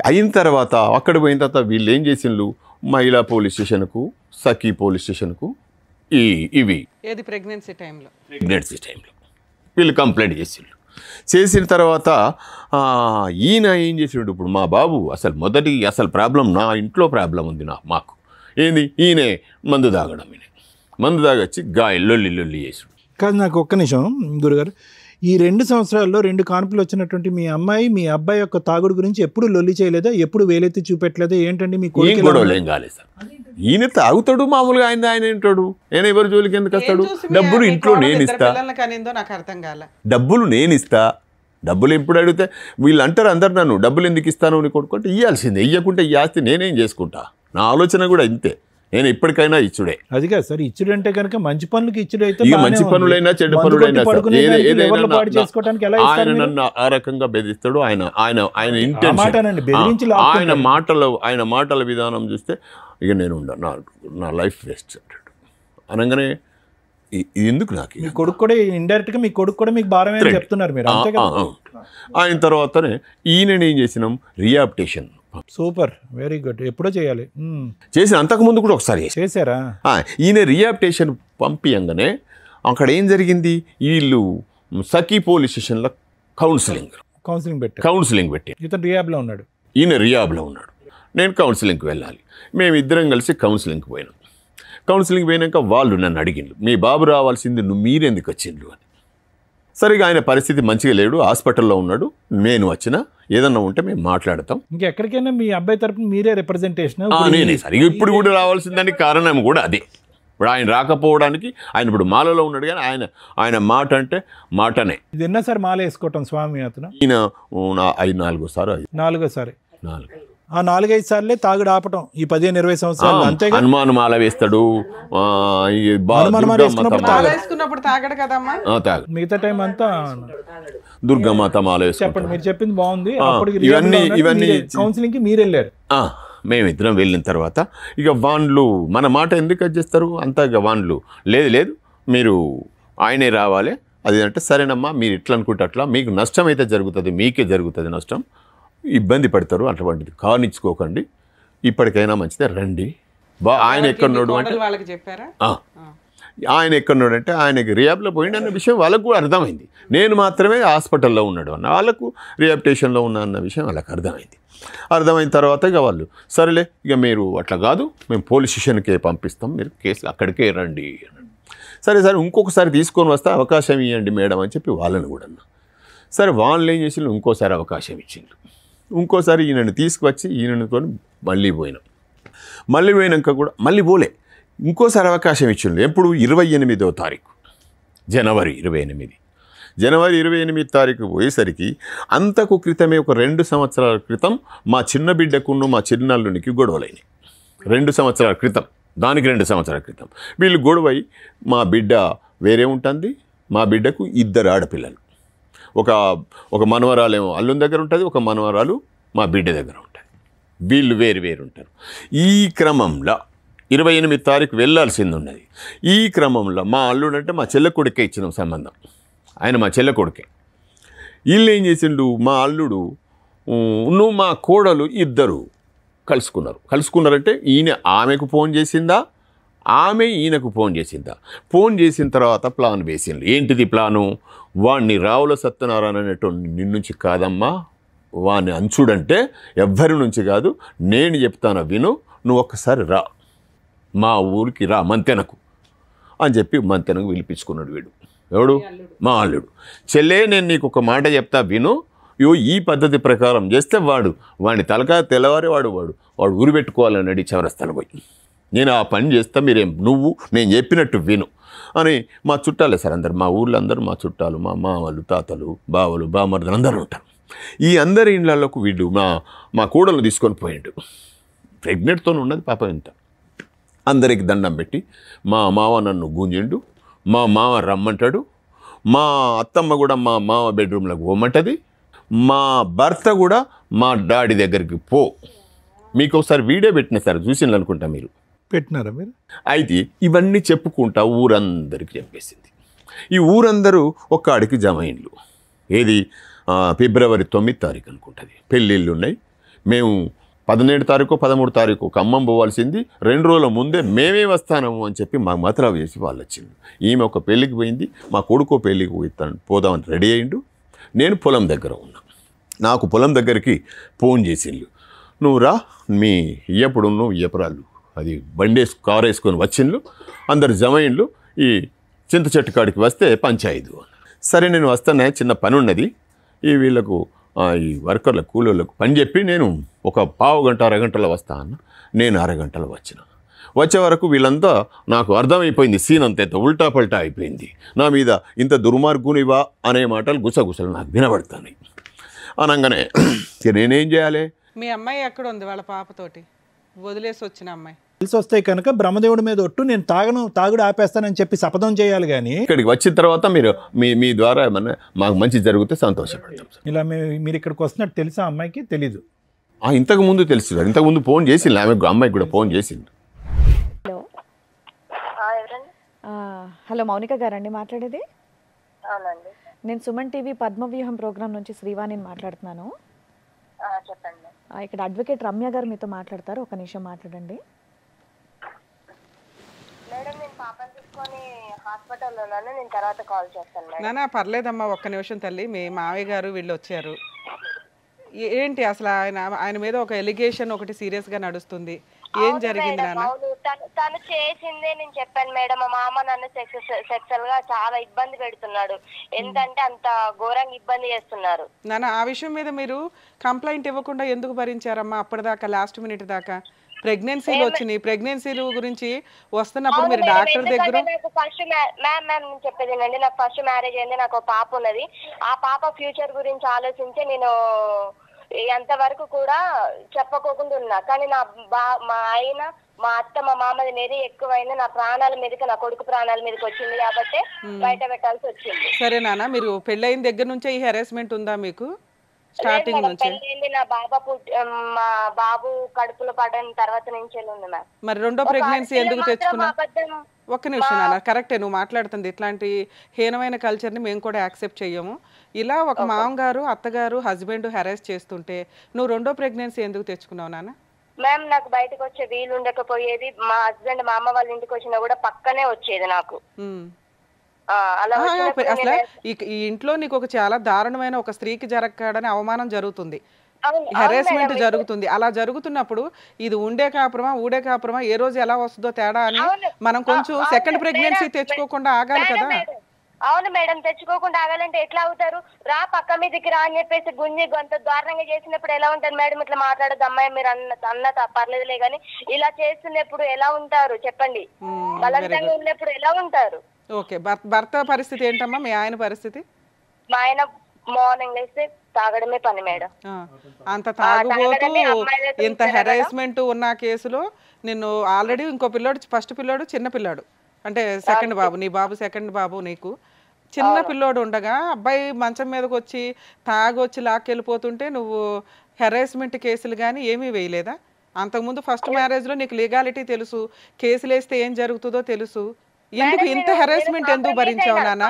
అయిన తర్వాత అక్కడ పోయిన తర్వాత వీళ్ళు ఏం చేసిండ్రు, మహిళా పోలీస్ స్టేషన్కు, సఖీ పోలీస్ స్టేషన్కు ఇవి ఏది ప్రెగ్నెన్సీ టైంలో వీళ్ళు కంప్లైంట్ చేసిన తర్వాత ఈయన ఏం చేసిండు, ఇప్పుడు మా బాబు అసలు ప్రాబ్లం నా ఇంట్లో ప్రాబ్లం ఉంది మాకు ఏంది, ఈయనే మందు తాగడం. మందు తాగొచ్చి లొల్లి చేసాడు. కాదు, నాకు ఒక్క నిమిషం గురుగారు, ఈ 2 సంవత్సరాల్లో 2 కాన్పులు వచ్చినటువంటి మీ అబ్బాయి యొక్క తాగుడు గురించి ఎప్పుడు లొల్లి చేయలేదా, ఎప్పుడు వేలెత్తి చూపెట్టలేదా, ఏంటండి మీ గొడవలు ఏం కాలేదు సార్. ఈయన తాగుతాడు మామూలుగా, ఆయన ఏంటాడు, నేను ఎవరి జోలికి ఎందుకు వస్తాడు, డబ్బులు ఇంట్లో నేను ఇస్తా, డబ్బులు నేను ఇస్తా, డబ్బులు ఎప్పుడు అడిగితే వీళ్ళు అంటారు అందరు నన్ను, డబ్బులు ఎందుకు ఇస్తాను నీ కొడుకుంటే ఇవ్వాల్సిందే, ఇవ్వకుంటే ఈ ఆస్తి నేనేం చేసుకుంటా, నా ఆలోచన కూడా ఇంతే, నేను ఎప్పటికైనా ఇచ్చుడే. అది కాదు సార్, ఇచ్చుడు అంటే కనుక మంచి పనులకి ఇచ్చుడు అయితే, మంచి పనులైనా చెడ్డ పనులైనా ఆయన నన్ను ఆ రకంగా బెదిరిస్తాడు. ఆయన ఇంటెన్షన్, ఆయన మాటల విధానం చూస్తే ఇక నేను నా లైఫ్ వేస్ట్ అంటాడు. అనగానే ఎందుకు నాకు మీ కొడుకు కూడా ఇండైరెక్ట్ గా మీ కొడుకు కూడా మీకు భారమే చెప్తున్నారు మీరు. ఆయన తర్వాతనే ఈయన ఏం చేసినాం, రిహాబిలిటేషన్. Super, very good. ఎప్పుడో చేయాలి, చేసిన అంతకుముందు కూడా ఒకసారి చేశారా. ఈయన రిహాబిలిటేషన్ పంపించగానే అక్కడ ఏం జరిగింది, వీళ్ళు సఖీ పోలీస్ స్టేషన్లో కౌన్సిలింగ్ పెట్టి ఇతను రిహాబ్లో ఉన్నాడు, ఈయన రిహాబ్లో ఉన్నాడు, నేను కౌన్సిలింగ్కి వెళ్ళాలి. మేమిద్దరం కలిసి కౌన్సిలింగ్కి పోయినాం. కౌన్సిలింగ్ పోయినాక వాళ్ళు నన్ను అడిగిండ్రు, మీ బాబు రావాల్సింది మీరెందుకు వచ్చిండ్రు అని. సరిగా ఆయన పరిస్థితి మంచిగా లేడు, హాస్పిటల్లో ఉన్నాడు, నేను వచ్చినా ఏదన్నా ఉంటే మేము మాట్లాడతాం. ఇంకెక్కడికైనా మీ అబ్బాయి తరపున మీరే రిప్రజెంటేషన్. నేనే సరిగా ఇప్పుడు కూడా రావాల్సిందని కారణం కూడా అదే. ఇప్పుడు ఆయన రాకపోవడానికి, ఆయన ఇప్పుడు మాలలో ఉన్నాడు కానీ ఆయన మాట అంటే మాటనే. ఇది ఎన్నోసారి మాల వేసుకోవటం స్వామి అతను? ఈయన 4 ఆ 4-5 సార్లే తాగుడు ఆపటం ఈ 15-20 సంవత్సరాలు అంతే. హనుమాన్ మాల వేస్తాడు, మిగతా టైం అంతా దుర్గమాత మాల వేస్తాడు. చెప్పండి, మీరు చెప్పింది బాగుంది. ఇవన్నీ కౌన్సిలింగ్ కి మీరు వెళ్ళారు, మేమిద్దరం వెళ్ళిన తర్వాత ఇక వాళ్ళు మన మాట ఎందుకు చేస్తారు అంతా, ఇక వాళ్ళు లేదు మీరు ఆయనే రావాలి అది అంటే, సరేనమ్మా మీరు ఇట్లా అనుకుంటే అట్లా, మీకు నష్టం అయితే జరుగుతుంది, మీకే జరుగుతుంది నష్టం, ఇబ్బంది పడతారు, అటువంటిది కానిచ్చుకోకండి, ఇప్పటికైనా మంచిదే రండి. ఆయన ఎక్కడున్నాడు అంటే, ఆయనకి రిహాబ్లో పోయిండు అన్న విషయం వాళ్ళకు కూడా అర్థమైంది. నేను మాత్రమే హాస్పిటల్లో ఉన్నాడు అన్న వాళ్ళకు, రిహాబిలిటేషన్లో ఉన్నా అన్న విషయం వాళ్ళకి అర్థమైన తర్వాత ఇక వాళ్ళు సరేలే ఇక మీరు అట్లా కాదు, మేము పోలీస్ స్టేషన్కే పంపిస్తాం, మీరు కేసు అక్కడికే రండి. సరే ఇంకొకసారి తీసుకొని వస్తే అవకాశం ఇవ్వండి మేడం అని చెప్పి వాళ్ళని కూడా అన్నా. సరే వాళ్ళు ఏం చేసిండ్రు, ఇంకోసారి అవకాశం ఇచ్చిండ్రు. ఇంకోసారి ఈయనను తీసుకువచ్చి ఈయనతో మళ్ళీ పోయినాక కూడా మళ్ళీ పోలే, ఇంకోసారి అవకాశం ఇచ్చిండ్రు. ఎప్పుడు 28వ తారీఖు జనవరి 28 తారీఖు పోయేసరికి అంతకు క్రితమే ఒక 2 సంవత్సరాల క్రితం మా చిన్న బిడ్డకును మా చిన్నల్లునికి గొడవలైనాయి. 2 సంవత్సరాల క్రితం, దానికి 2 సంవత్సరాల క్రితం వీళ్ళు గొడవై, మా బిడ్డ వేరే ఉంటుంది, మా బిడ్డకు 2 ఆడపిల్లలు, ఒక మనవరాలేమో అల్లుని దగ్గర ఉంటుంది, ఒక మనవరాలు మా బిడ్డ దగ్గర ఉంటుంది, వీళ్ళు వేరు ఉంటారు. ఈ క్రమంలో 28 తారీఖు వెళ్ళాల్సింది ఉన్నది. ఈ క్రమంలో మా అల్లుడు అంటే మా చెల్ల కొడుకే ఇచ్చినాం సంబంధం, ఆయన మా చెల్ల కొడుకే. వీళ్ళు ఏం చేసిండు, మా అల్లుడు నువ్వు మా కోడలు ఇద్దరు కలుసుకున్నారంటే ఈయన ఆమెకు ఫోన్ చేసిందా, ఆమె ఈయనకు ఫోన్ చేసిందా? ఫోన్ చేసిన తర్వాత ప్లాన్ వేసిండు. ఏంటిది ప్లాను? వాడిని రావుల సత్యనారాయణ అనేటువంటి నిన్నుంచి కాదమ్మా, వాడిని అంచుడంటే ఎవ్వరి నుంచి కాదు, నేను చెప్తాను విను, నువ్వు ఒక్కసారి రా, మా ఊరికి రా మంతెనకు అని చెప్పి మంతెనకు పిలిపించుకున్నాడు వీడు. ఎవడు? మా అల్లుడు. చెల్లే, నేను నీకు ఒక మాట చెప్తా విను, ఈ పద్ధతి ప్రకారం చేస్తే వాడిని తలకాయ తెల్లవారి వాడు ఊరు పెట్టుకోవాలన్నాడు చౌరస్తాలు పోయి. నేను ఆ పని చేస్తా, నేను చెప్పినట్టు విను అని. మా చుట్టాలే సార్ అందరు, మా ఊళ్ళో అందరూ మా చుట్టాలు, మా మామలు, తాతలు, బావలు, బామర్దులు అందరూ ఉంటారు. ఈ అందరి ఇళ్ళకు వీడు మా కూడలు తీసుకొని పోయిండు. ప్రెగ్నెంట్తో ఉన్నది పాప ఇంత. అందరికి దండం పెట్టి మా మావ నన్ను గుంజిండు, మా మావ రమ్మంటాడు, మా అత్తమ్మ కూడా మా మావ బెడ్రూమ్లోకి పోమంటుంది, మా భర్త కూడా మా డాడీ దగ్గరికి పో. మీకు ఒకసారి వీడియో పెట్టిన సార్, చూసింది అనుకుంటా మీరు. పెట్టినారా మీరు? అయితే ఇవన్నీ చెప్పుకుంటా ఊరందరికి చెప్పేసింది. ఈ ఊరందరూ ఒక్కడికి జమ అయిండ్లు. ఏది? ఫిబ్రవరి 9 తారీఖు అనుకుంటుంది. పెళ్ళిళ్ళు ఉన్నాయి. మేము 17 తారీఖు 13 తారీఖు ఖమ్మం పోవాల్సింది. 2 రోజుల ముందే మేమే వస్తాము అని చెప్పి మాకు మతలబు చేసి వాళ్ళు వచ్చిండు. ఈమె ఒక పెళ్ళికి పోయింది, మా కొడుకో పెళ్ళికి పోదామని రెడీ అయిండు. నేను పొలం దగ్గర ఉన్నా. నాకు పొలం దగ్గరికి ఫోన్ చేసిండు, నువ్వు రా, మీ ఇయ్యపురాళ్ళు అది బండేసి కారు వేసుకొని వచ్చిండ్లు, అందరు జమైండ్లు, ఈ చింత చెట్టు కాడికి వస్తే పంచాయతీ. సరే నేను వస్తానే, చిన్న పని ఉన్నది, వీళ్ళకు ఈ వర్కర్ల కూలీలకు పని చెప్పి నేను ఒక పావు గంట అరగంటలో వస్తా అన్న. నేను అరగంటలో వచ్చే వరకు వీళ్ళంతా నాకు అర్థమైపోయింది, సీన్ అంత ఉల్టా పల్టా అయిపోయింది. నా మీద ఇంత దుర్మార్గునివా అనే మాటలు గుసగుసలు నాకు వినబడతాయి. అనగానే నేనేం చేయాలి? మీ అమ్మాయి ఎక్కడ ఉంది వాళ్ళ పాపతోటి? వదిలేసి వచ్చిన అమ్మాయి తెలిసి వస్తాయి కనుక బ్రహ్మదేవుడి మీద ఒట్టు, నేను తాగుడు ఆపేస్తానని చెప్పి శపథం చేయాలి. కానీ ఇక్కడికి వచ్చిన తర్వాత మీరు మీ ద్వారా ఏమన్నా మాకు మంచి జరిగితే సంతోషపడతాం సార్. ఇలా మీరు ఇక్కడికి వస్తున్నట్టు తెలుసా అమ్మాయికి? తెలీదు. ఇంతకుముందు తెలుసు, ఇంతకుముందు ఫోన్ చేసింది అమ్మాయికి కూడా ఫోన్ చేసింది. హలో హలో మౌనిక గారండి మాట్లాడేది? అవునండి. నేను సుమన్ టీవీ పద్మవ్యూహం ప్రోగ్రామ్ నుంచి శ్రీవాణిని మాట్లాడుతున్నాను. చెప్పండి. ఇక్కడ అడ్వకేట్ రమ్య గారు మీతో మాట్లాడతారు, ఒక నిమిషం మాట్లాడండి. మేడం, నేను పాపని తీసుకొని హాస్పిటల్లో ఉన్నాను, నేను తర్వాత కాల్ చేస్తాను మేడం. నానా పర్లేదమ్మా, ఒక్క నిమిషం తల్లి. మీ మావయ్య గారు వీళ్ళు వచ్చారు. ఏంటి అసలు ఆయన మీద ఒక ఎలిగేషన్ ఒకటి సీరియస్ గా నడుస్తుంది. ఏం జరిగింది నాన్న? తను చేసిందే నేను చెప్పాను మేడం. మా మామ నన్ను సెక్సువల్ గా చాలా ఇబ్బంది పెడుతున్నాడు. ఎంతంటే అంత ఘోరంగా ఇబ్బంది చేస్తున్నారు. నాన్న, ఆ విషయం మీద మీరు కంప్లైంట్ ఇవ్వకుండా ఎందుకు భరించారమ్మా అప్పటిదాకా, లాస్ట్ మినిట్ దాకా? ప్రెగ్నెన్సీలు వచ్చినాయి, ప్రెగ్నెన్సీలు గురించి వస్తున్నప్పుడు మీరు డాక్టర్ దగ్గర ఫస్ట్ మ్యామ్ చెప్పేది ఏంటంటే, నాకు ఫస్ట్ మ్యారేజ్ అయింది, నాకు పాప ఉన్నది. ఆ పాప ఫ్యూచర్ గురించి ఆలోచించి నేను ఎంతవరకు కూడా చెప్పకోకుండా ఉన్నా. కానీ మా ఆయన, మా అత్త, మా మామది నెరి ఎక్కువైంది, నా ప్రాణాల మీదకి, నా కొడుకు ప్రాణాల మీదకి వచ్చింది కాబట్టి బయట పెట్టాల్సి వచ్చింది. సరే నాన్న, మీరు పెళ్ళైన దగ్గర నుంచే ఈ హెరాస్మెంట్ ఉందా మీకు? స్టార్టింగ్ నుంచి? నా మా బాబు కడుపులో పడిన తర్వాత నుంచి ఉంది మ్యామ్. మరి రెండో ప్రెగ్నెన్సీ ఎందుకు తెచ్చుకున్నా? ఒక్క నిమిషం నాన్న, కరెక్టే నువ్వు మాట్లాడుతుంది. ఇట్లాంటి హీనమైన కల్చర్ని మేము కూడా యాక్సెప్ట్ చెయ్యము. ఇలా ఒక మామగారు, అత్తగారు, హస్బెండ్ హెరాస్ చేస్తుంటే నువ్వు రెండో ప్రెగ్నెన్సీ ఎందుకు తెచ్చుకున్నావు నాన్న? మ్యామ్, నాకు బయటకు వచ్చే వీలు ఉండకపోయేది. మా హస్బెండ్ మా అమ్మ వాళ్ళ ఇంటికి వచ్చినా కూడా పక్కనే వచ్చేది నాకు. అసలు ఈ ఇంట్లో నీకు ఒక చాలా దారుణమైన ఒక స్త్రీకి జరగకూడని అవమానం జరుగుతుంది, హెరాస్మెంట్ జరుగుతుంది. అలా జరుగుతున్నప్పుడు ఇది ఉండే కాపురమా ఊడే కాపురమా, ఏ రోజు ఎలా వస్తుందో తేడా అని మనం కొంచెం సెకండ్ ప్రెగ్నెన్సీ తెచ్చుకోకుండా ఆగాలి కదా. అవును మేడం, తెచ్చుకోకుండా ఆగాలంటే ఎట్లా అవుతారు? రా పక్క మీదకి రా అని చెప్పేసి గుంజి గొంత దారుణంగా చేసినప్పుడు ఎలా ఉంటారు మేడం? ఇట్లా మాట్లాడదు అమ్మాయి, మీరు అన్న పర్లేదులే గానీ ఇలా చేస్తున్నప్పుడు ఎలా ఉంటారు చెప్పండి? బలవంతంగా ఉన్నప్పుడు ఎలా ఉంటారు? ఓకే, భర్త పరిస్థితి ఏంటమ్మా? మీ ఆయన పరిస్థితి? మా ఆయన మార్నింగ్ లేస్తే తాగడమే పని మేడం. అంత తాగుబోతూ ఇంత హెరాస్మెంట్ ఉన్న కేసులో నిన్ను ఆల్రెడీ ఇంకో పిల్లోడు, ఫస్ట్ పిల్లోడు చిన్న పిల్లాడు అంటే సెకండ్ బాబు, నీ బాబు సెకండ్ బాబు, నీకు చిన్న పిల్లోడు ఉండగా అబ్బాయి మంచం మీదకి వచ్చి తాగొచ్చి లాక్కెళ్ళిపోతుంటే నువ్వు హెరాస్మెంట్ కేసులు కానీ ఏమీ వేయలేదా? అంతకుముందు ఫస్ట్ మ్యారేజ్లో నీకు లీగాలిటీ తెలుసు, కేసులు వేస్తే ఏం జరుగుతుందో తెలుసు. ఎందుకు ఇంత హెరాస్మెంట్ ఎందుకు భరించావు నాన్న?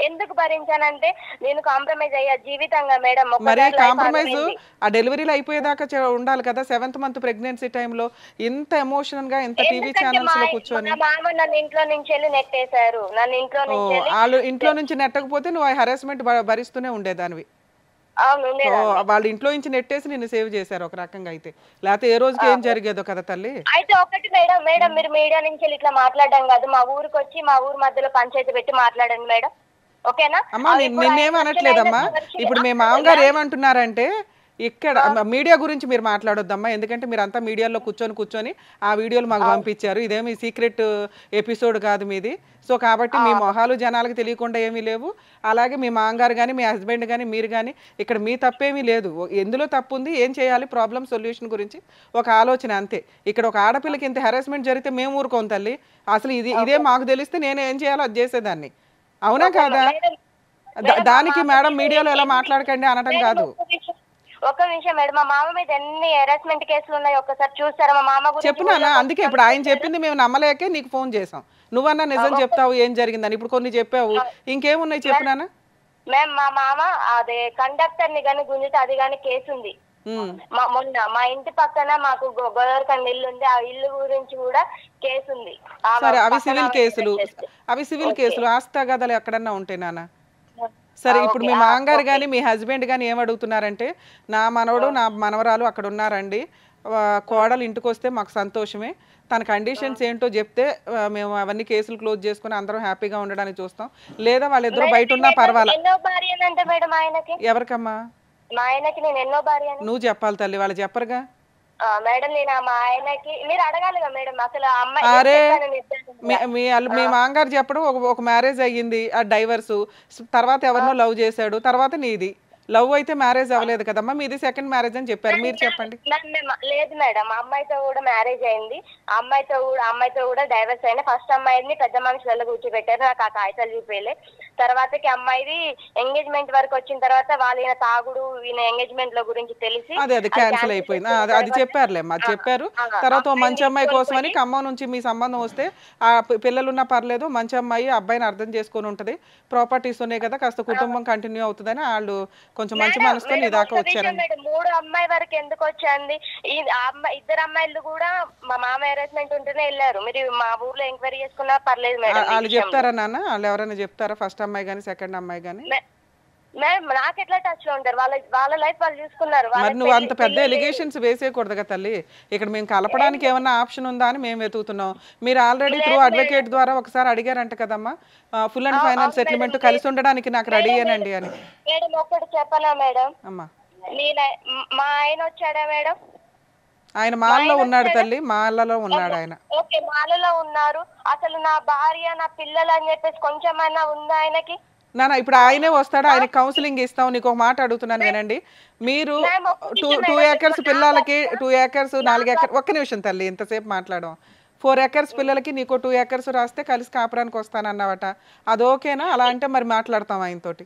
ఎందుకు భరించానంటే నేను కాంప్రమైజ్ అయ్యా జీవితంగా మేడం. మరి కాంప్రమైజ్ ఆ డెలివరీలు అయిపోయేదాకా ఉండాలి కదా. 7th month ప్రెగ్నెన్సీ టైంలో ఇంత ఎమోషనల్ గా ఎంత టీవీ ఛానల్స్ లో కూర్చొని మామ నన్ను ఇంట్లో నుంచి వెళ్ళి నెట్టేశారు. నన్ను ఇంట్లో నుంచి వాళ్ళు ఇంట్లో నుంచి నెట్టకపోతే నువ్వు హెరాస్మెంట్ భరిస్తూనే ఉండేదానివి. వాళ్ళ ఇంట్లో నుంచి నెట్టేసి నిన్ను సేవ్ చేశారు ఒక రకంగా. అయితే లేకపోతే ఏ రోజుకి ఏం జరిగేదో కదా తల్లి. అయితే ఒకటి మేడం, మీరు మీడియా నుంచి ఇట్లా మాట్లాడడం కాదు, మా ఊరికి వచ్చి మా ఊరు మధ్యలో పంచాయతీ పెట్టి మాట్లాడండి మేడం, ఓకేనా? అమ్మా నిన్నేం అనట్లేదమ్మా. ఇప్పుడు మీ మామగారు ఏమంటున్నారంటే ఇక్కడ మీడియా గురించి మీరు మాట్లాడొద్దమ్మా, ఎందుకంటే మీరు అంతా మీడియాలో కూర్చొని ఆ వీడియోలు మాకు పంపించారు. ఇదేమి సీక్రెట్ ఎపిసోడ్ కాదు మీది. సో కాబట్టి మీ మొహాలు జనాలకు తెలియకుండా ఏమీ లేవు. అలాగే మీ మామగారు కానీ మీ హస్బెండ్ కానీ మీరు కానీ ఇక్కడ మీ తప్పేమీ లేదు. ఎందులో తప్పు ఉంది, ఏం చేయాలి, ప్రాబ్లం సొల్యూషన్ గురించి ఒక ఆలోచన అంతే. ఇక్కడ ఒక ఆడపిల్లకి ఇంత హెరాస్మెంట్ జరిగితే మేము ఊరుకోం తల్లి. అసలు ఇదే మాకు తెలిస్తే నేను ఏం చేయాలో అది చేసేదాన్ని. అవునా కాదా? దానికి మేడం మీడియాలో ఎలా మాట్లాడకండి అనడం కాదు. ఒక నిమిషం మేడం, మా మామ మీద ఎన్ని హెరాస్మెంట్ కేసులు ఉన్నాయి ఒక్కసారి చూస్తారా? మా మామ చెప్పునా? అందుకే ఇప్పుడు ఆయన చెప్పింది మేము నమ్మలేకే నీకు ఫోన్ చేసాం. నువ్వన్నా నిజం చెప్తావు ఏం జరిగిందని. ఇప్పుడు కొన్ని చెప్పావు, ఇంకేమున్నాయి చెప్పునానా? మ్యామ్ మా మామ అదే కండక్టర్ ని గాని గుంజితే అది గాని కేసు ఉంది. మొన్న మా ఇంటి పక్కన మాకు గోదావరికండ ఇల్లు ఉంది, ఆ ఇల్లు గురించి కూడా కేసు ఉంది. సరే అవి సివిల్ కేసులు ఆస్తిగదాలు ఎక్కడన్నా ఉంటే నాన్న. సరే ఇప్పుడు మీ మామగారు కానీ మీ హస్బెండ్ కానీ ఏమడుగుతున్నారంటే నా మనవడు నా మనవరాలు అక్కడ ఉన్నారండి, కోడలు ఇంటికి వస్తే మాకు సంతోషమే, తన కండిషన్స్ ఏంటో చెప్తే మేము అవన్నీ కేసులు క్లోజ్ చేసుకుని అందరం హ్యాపీగా ఉండడానికి చూస్తాం, లేదా వాళ్ళిద్దరూ బయట ఉన్నా పర్వాలేదు. ఎవరికమ్మా? మా ఆయనకి నేను ఎన్నో భార్య. నువ్వు చెప్పాలి తల్లి, వాళ్ళు చెప్పరుగా మేడం. నేను మా ఆయనకి మీరు అడగాలిగా మేడం అసలు అమ్మాయి. అరే మీ మామగారు చెప్పడం ఒక మ్యారేజ్ అయ్యింది, ఆ డైవర్స్ తర్వాత ఎవరినో లవ్ చేశాడు, తర్వాత నీది లవ్ అయితే మ్యారేజ్ అవ్వలేదు కదమ్మా, మీది సెకండ్ మ్యారేజ్ అని చెప్పారు. మీరు చెప్పండి. లేదు మేడం, అమ్మాయితో కూడా మ్యారేజ్ అయింది, అమ్మాయితో కూడా డైవర్స్ అయినా. ఫస్ట్ అమ్మాయిని పెద్ద మనుషులలో కూర్చోబెట్టారు, నాకు ఆ కాగితాలు చూపేలే. తర్వాతకి అమ్మాయిది ఎంగేజ్మెంట్ వరకు వచ్చిన తర్వాత వాళ్ళ ఈయన తాగుడు, ఈయన ఎంగేజ్మెంట్ లో గురించి తెలిసి అది క్యాన్సిల్ అయిపోయింది. అది చెప్పారులేమ్మా, అది చెప్పారు. తర్వాత మంచి అమ్మాయి కోసం అని ఖమ్మం నుంచి మీ సంబంధం వస్తే ఆ పిల్లలున్నా పర్లేదు, మంచి అమ్మాయి అబ్బాయిని అర్థం చేసుకొని ఉంటది, ప్రాపర్టీస్ ఉన్నాయి కదా, కాస్త కుటుంబం కంటిన్యూ అవుతుందని వాళ్ళు కొంచెం మంచి మనసుతో నీ దాకా వచ్చారండి. 3 అమ్మాయి వరకు ఎందుకు వచ్చింది? ఇద్దరు అమ్మాయిలు కూడా మా మామ హెరాస్మెంట్ ఉంటేనే వెళ్ళారు. మీరు మా ఊర్లో ఎంక్వైరీ చేసుకున్నా పర్లేదు మేడం. వాళ్ళు చెప్తారా నాన్న? వాళ్ళు ఎవరైనా చెప్తారా? ఫస్ట్ అమ్మాయి కానీ సెకండ్ అమ్మాయి కానీ? మేడం నాకు ఎట్లా టచ్ లో ఉంటారు, వాళ్ళ లైఫ్ వాళ్ళు చూసుకున్నారు. మరి నువ్వు అంత పెద్ద ఎలిగేషన్స్ వేసేయకూడదు కదా తల్లి. ఇక్కడ మేము కలపడానికి ఏమన్నా ఆప్షన్ ఉందా అని మేము వెతుకుతున్నాం. మీరు ఆల్రెడీ త్రూ అడ్వకేట్ ద్వారా ఒకసారి అడిగారంట కదమ్మా, ఫుల్ అండ్ ఫైనల్ సెటిల్మెంట్ కలిసి ఉండడానికి నాకు రెడీ అనండి అని. మేడం ఒకటి చెప్పనా మేడం, అమ్మా మా ఆయన వచ్చాడా మేడం? ఆయన మాల్లో ఉన్నాడు తల్లి, మాలలో ఉన్నాడు ఆయన. ఓకే మాలలో ఉన్నారు. అసలు నా భార్య నా పిల్లలు అని చెప్పేసి కొంచెమైనా ఉందా ఆయనకి? నాన్న ఇప్పుడు ఆయనే వస్తాడు, ఆయన కౌన్సిలింగ్ ఇస్తాం. నీకు ఒక మాట అడుగుతున్నాను వినండి. మీరు 2 acres పిల్లలకి 2 acres 4 acres ఒక్క నిమిషం తల్లి, ఇంతసేపు మాట్లాడడం. 4 acres పిల్లలకి నీకు 2 acres రాస్తే కలిసి కాపురానికి వస్తానన్నమాట, అది ఓకేనా? అలా అంటే మరి మాట్లాడతాం ఆయనతోటి.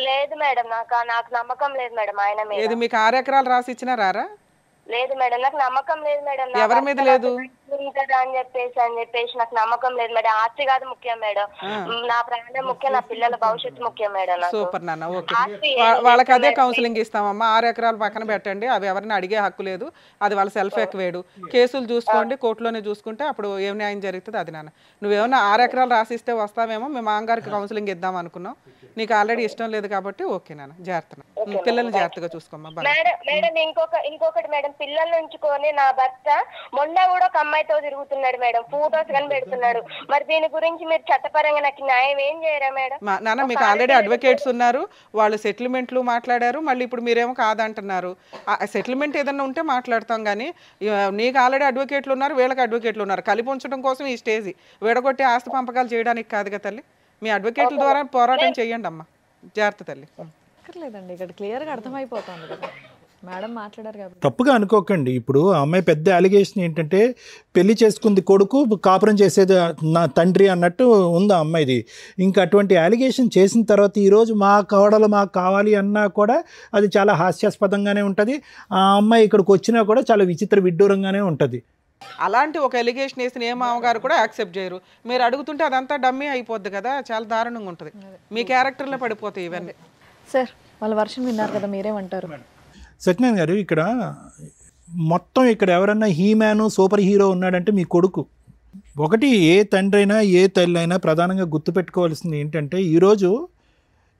లేదు మేడం, నాకు నమ్మకం లేదు మేడం ఆయన మీద. ఏది మీకు 6 acres రాసి ఇచ్చినా రారా? లేదు మేడం, నాకు నమ్మకం లేదు మేడం. ఎవరి మీద లేదు అని చెప్పేసి నాకు నమ్మకం లేదు మేడం. ఆస్తి కాదు ముఖ్యం మేడం, నా ప్రాణం ముఖ్యం, నా పిల్లల భవిష్యత్తు ముఖ్యం మేడం. సూపర్ నాన్న, ఓకే. వాళ్ళకి అదే కౌన్సిలింగ్ ఇస్తామమ్మా. 6 acres పక్కన పెట్టండి, అవి ఎవరిని అడిగే హక్కు లేదు, అది వాళ్ళ సెల్ఫ్ ఎక్వేడు. కేసులు చూసుకోండి, కోర్టులోనే చూసుకుంటే అప్పుడు ఏం న్యాయం జరుగుతుంది అది. నాన్న నువ్వేమన్నా 6 acres రాసిస్తే వస్తావేమో, మేము మామగారికి కౌన్సిలింగ్ ఇద్దాం అనుకున్నాం, నీకు ఆల్రెడీ ఇష్టం లేదు కాబట్టి ఓకే నాన్న, జాగ్రత్త, పిల్లల్ని జాగ్రత్తగా చూసుకోమ్మా. మేడం ఇంకొకటి మేడం, పిల్లల్ని ఉంచుకొని నా భర్త మొన్న కూడా ఒక అమ్మాయితో తిరుగుతున్నాడు మేడం, ఫోటోస్ కానీ పెడుతున్నాడు. మరి దీని గురించి మీరు చట్టపరంగా నాకు న్యాయం ఏం చేయరా మేడం? నాన్న మీకు ఆల్రెడీ అడ్వకేట్స్ ఉన్నారు, వాళ్ళు సెటిల్మెంట్లు మాట్లాడారు, మళ్ళీ ఇప్పుడు మీరేమో కాదంటున్నారు. సెటిల్మెంట్ ఏదన్నా ఉంటే మాట్లాడతాం, కానీ నీకు ఆల్రెడీ అడ్వకేట్లు ఉన్నారు, వీళ్ళకి అడ్వకేట్లు ఉన్నారు, కలిపి ఉంచడం కోసం ఈ స్టేజ్ విడగొట్టి ఆస్తి పంపకాలు చేయడానికి కాదు కదా తల్లి. మీ అడ్వకేట్ల ద్వారా పోరాటం చేయండి అమ్మా, జాగ్రత్త తల్లి. లేదండి ఇక్కడ క్లియర్గా అర్థమైపోతుంది కదా మేడం మాట్లాడారు కాబట్టి. తప్పుగా అనుకోకండి. ఇప్పుడు ఆ అమ్మాయి పెద్ద అలిగేషన్ ఏంటంటే పెళ్లి చేసుకుంది కొడుకు, కాపురం చేసేది నా తండ్రి అన్నట్టు ఉంది ఆ అమ్మాయిది. ఇంకా అటువంటి అలిగేషన్ చేసిన తర్వాత ఈరోజు మా కోడలు మాకు కావాలి అన్నా కూడా అది చాలా హాస్యాస్పదంగానే ఉంటుంది. ఆ అమ్మాయి ఇక్కడికి వచ్చినా కూడా చాలా విచిత్ర విడ్డూరంగానే ఉంటుంది. అలాంటి ఒక ఎలిగేషన్ వేసిన ఏ మామగారు కూడా యాక్సెప్ట్ చేయరు. మీరు అడుగుతుంటే అదంతా డమ్మీ అయిపోద్ది కదా, చాలా దారుణంగా ఉంటుంది. మీ క్యారెక్టర్లో పడిపోతాయి ఇవన్నీ. సార్ వాళ్ళ వర్షన్ విన్నారు కదా, మీరేమంటారు? సత్యనారాయణ గారు, ఇక్కడ మొత్తం ఇక్కడ ఎవరన్నా హీమ్యాను సూపర్ హీరో ఉన్నాడంటే మీ కొడుకు. ఒకటి ఏ తండ్రి అయినా ఏ తల్లి అయినా ప్రధానంగా గుర్తుపెట్టుకోవాల్సింది ఏంటంటే, ఈరోజు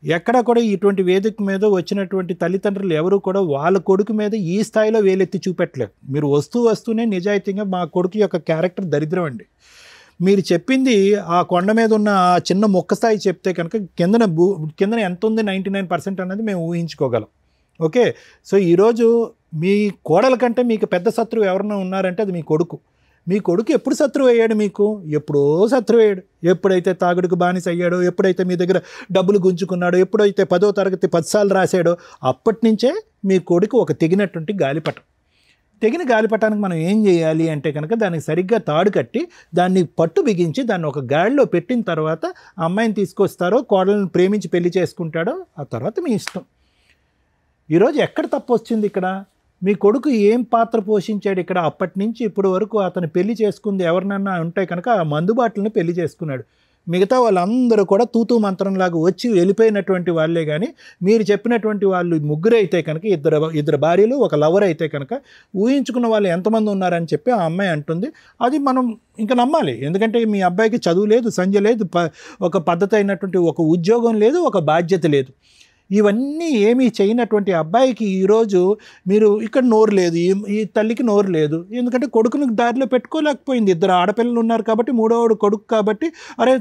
ఎక్కడ కూడా ఇటువంటి వేదిక మీద వచ్చినటువంటి తల్లిదండ్రులు ఎవరు కూడా వాళ్ళ కొడుకు మీద ఈ స్థాయిలో వేలెత్తి చూపెట్టలేదు. మీరు వస్తూనే నిజాయితీగా మా కొడుకు యొక్క క్యారెక్టర్ దరిద్రం అండి, మీరు చెప్పింది ఆ కొండ మీద ఉన్న ఆ చిన్న మొక్క స్థాయి చెప్తే కనుక కిందన ఎంత ఉంది 99% అన్నది మేము ఊహించుకోగలం. ఓకే, సో ఈరోజు మీ కోడల కంటే మీకు పెద్ద శత్రువు ఎవరైనా ఉన్నారంటే అది మీ కొడుకు. మీ కొడుకు ఎప్పుడు శత్రువు అయ్యాడు? మీకు ఎప్పుడో శత్రువు అయ్యాడు. ఎప్పుడైతే తాగుడుకు బానిస అయ్యాడో, ఎప్పుడైతే మీ దగ్గర డబ్బులు గుంజుకున్నాడో, ఎప్పుడైతే 10వ తరగతి 10 సార్లు రాశాడో, అప్పటి నుంచే మీ కొడుకు ఒక తెగినటువంటి గాలిపటం. తెగిన గాలిపటానికి మనం ఏం చేయాలి అంటే కనుక దానికి సరిగ్గా తాడు కట్టి దాన్ని పట్టు బిగించి దాన్ని ఒక గాడిలో పెట్టిన తర్వాత ఆ అమ్మాయిని తీసుకొస్తారో, కోడలను ప్రేమించి పెళ్లి చేసుకుంటాడో, ఆ తర్వాత మీ ఇష్టం. ఈరోజు ఎక్కడ తప్పు వచ్చింది ఇక్కడ? మీ కొడుకు ఏం పాత్ర పోషించాడు ఇక్కడ? అప్పటి నుంచి ఇప్పటి వరకు అతను పెళ్లి చేసుకుంది ఎవరినన్నా ఉంటే కనుక ఆ మందుబాటులను పెళ్లి చేసుకున్నాడు. మిగతా వాళ్ళందరూ కూడా తూతూ మంత్రంలాగా వచ్చి వెళ్ళిపోయినటువంటి వాళ్ళే. కానీ మీరు చెప్పినటువంటి వాళ్ళు ముగ్గురే అయితే కనుక, ఇద్దరు భార్యలు ఒక లవర్ అయితే కనుక ఊహించుకున్న వాళ్ళు ఎంతమంది ఉన్నారని చెప్పి ఆ అమ్మాయి అంటుంది. అది మనం ఇంకా నమ్మాలి. ఎందుకంటే మీ అబ్బాయికి చదువు లేదు, సంధ్య లేదు, ఒక పద్ధతి అయినటువంటి ఒక ఉద్యోగం లేదు, ఒక బాధ్యత లేదు. ఇవన్నీ ఏమీ చేయనటువంటి అబ్బాయికి ఈరోజు మీరు ఇక్కడ నోరు లేదు, ఈ తల్లికి నోరు లేదు. ఎందుకంటే కొడుకుని దారిలో పెట్టుకోలేకపోయింది. ఇద్దరు ఆడపిల్లలు ఉన్నారు కాబట్టి, మూడోవాడు కొడుకు కాబట్టి, అరే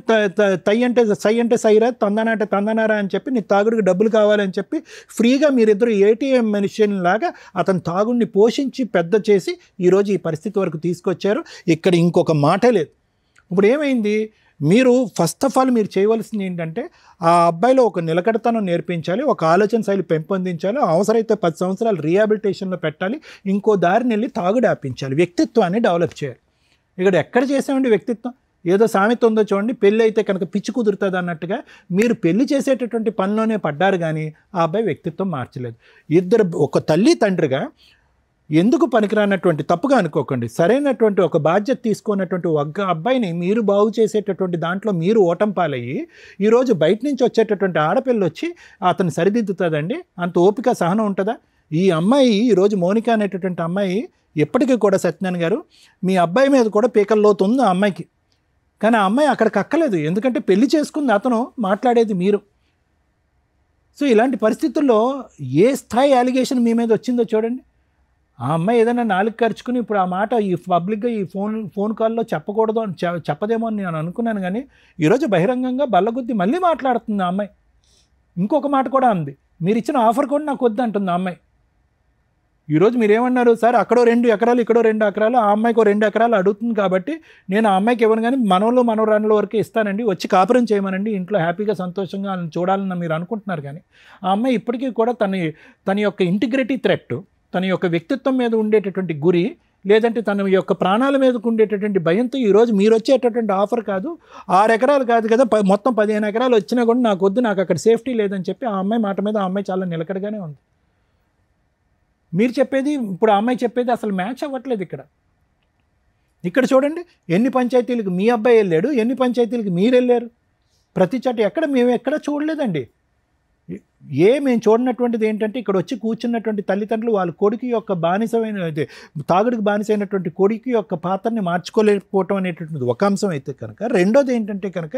తై అంటే సై అంటే సైరా, తందన అంటే తందనారా అని చెప్పి, నీ తాగుడికి డబ్బులు కావాలని చెప్పి ఫ్రీగా మీరిద్దరు ఏటీఎం మెషిన్ లాగా అతని తాగుడిని పోషించి పెద్ద చేసి ఈరోజు ఈ పరిస్థితి వరకు తీసుకొచ్చారు. ఇక్కడ ఇంకొక మాటే లేదు. ఇప్పుడు ఏమైంది? మీరు ఫస్ట్ ఆఫ్ ఆల్ మీరు చేయవలసింది ఏంటంటే ఆ అబ్బాయిలో ఒక నిలకడతనం నేర్పించాలి, ఒక ఆలోచన శైలి పెంపొందించాలి, అవసరమైతే 10 సంవత్సరాలు రీహాబిలిటేషన్లో పెట్టాలి, ఇంకో దారిని వెళ్ళి తాగుడు ఆపించాలి, వ్యక్తిత్వాన్ని డెవలప్ చేయాలి. ఇక్కడ ఎక్కడ చేసామండి వ్యక్తిత్వం? ఏదో సామెత ఉందో చూడండి, పెళ్ళి అయితే కనుక పిచ్చి కుదురుతుంది అన్నట్టుగా మీరు పెళ్లి చేసేటటువంటి పనిలోనే పడ్డారు కానీ ఆ అబ్బాయి వ్యక్తిత్వం మార్చలేదు. ఒక తల్లి తండ్రిగా ఎందుకు పనికిరానటువంటి, తప్పుగా అనుకోకండి, సరైనటువంటి ఒక బాధ్యత తీసుకున్నటువంటి ఒక అబ్బాయిని మీరు బాగు చేసేటటువంటి దాంట్లో మీరు ఓటం పాలయ్యి ఈరోజు బయట నుంచి వచ్చేటటువంటి ఆడపిల్ల వచ్చి అతను సరిదిద్దుతుందండి? అంత ఓపిక సహనం ఉంటుందా? ఈ అమ్మాయి ఈరోజు మౌనిక అనేటటువంటి అమ్మాయి ఎప్పటికీ కూడా సత్యనారాయణ గారు మీ అబ్బాయి మీద కూడా పీకల్లోతు ఉంది ఆ అమ్మాయికి. కానీ ఆ అమ్మాయి అక్కడికి అక్కలేదు, ఎందుకంటే పెళ్లి చేసుకుంది అతను, మాట్లాడేది మీరు. సో ఇలాంటి పరిస్థితుల్లో ఏ స్థాయి అలిగేషన్ మీ మీద వచ్చిందో చూడండి. ఆ అమ్మాయి ఏదైనా నాలుగు ఖర్చుకుని ఇప్పుడు ఆ మాట ఈ పబ్లిక్గా ఈ ఫోన్ కాల్లో చెప్పకూడదు అని చెప్పదేమో అని నేను అనుకున్నాను. కానీ ఈరోజు బహిరంగంగా బల్లగుద్ది మళ్ళీ మాట్లాడుతుంది ఆ అమ్మాయి. ఇంకొక మాట కూడా అంది, మీరు ఇచ్చిన ఆఫర్ కూడా నాకు వద్దు అంటుంది ఆ అమ్మాయి. ఈరోజు మీరేమన్నారు? సార్ అక్కడో 2 ఎకరాలు ఇక్కడో 2 ఎకరాలు, ఆ అమ్మాయికి 2 ఎకరాలు అడుగుతుంది కాబట్టి నేను ఆ అమ్మాయికి ఇవ్వను, కానీ మనవరాళ్ళ వరకు ఇస్తానండి, వచ్చి కాపురం చేయమనండి, ఇంట్లో హ్యాపీగా సంతోషంగా చూడాలని మీరు అనుకుంటున్నారు. కానీ ఆ అమ్మాయి ఇప్పటికీ కూడా తన యొక్క ఇంటిగ్రిటీ థ్రెట్, తన యొక్క వ్యక్తిత్వం మీద ఉండేటటువంటి గురి, లేదంటే తన యొక్క ప్రాణాల మీదకు ఉండేటటువంటి భయంతో ఈరోజు మీరు వచ్చేటటువంటి ఆఫర్ కాదు, 6 ఎకరాలు కాదు కదా, మొత్తం 15 ఎకరాలు వచ్చినా కూడా నాకు వద్దు, నాకు అక్కడ సేఫ్టీ లేదని చెప్పి ఆ అమ్మాయి మాట మీద ఆ అమ్మాయి చాలా నిలకడగానే ఉంది. మీరు చెప్పేది ఇప్పుడు ఆ అమ్మాయి చెప్పేది అసలు మ్యాచ్ అవ్వట్లేదు. ఇక్కడ చూడండి, ఎన్ని పంచాయతీలకు మీ అబ్బాయి వెళ్ళాడు, ఎన్ని పంచాయతీలకు మీరు వెళ్ళారు, ప్రతి చోట మేము ఎక్కడ చూడలేదండి. మేము చూడనటువంటిది ఏంటంటే ఇక్కడ వచ్చి కూర్చున్నటువంటి తల్లిదండ్రులు వాళ్ళ కొడుకు యొక్క బానిసమైన తాగుడికి బానిసైనటువంటి కొడుకు యొక్క పాత్రని మార్చుకోలేకపోవటం అనేటటువంటిది ఒక అంశం అయితే కనుక, రెండోది ఏంటంటే కనుక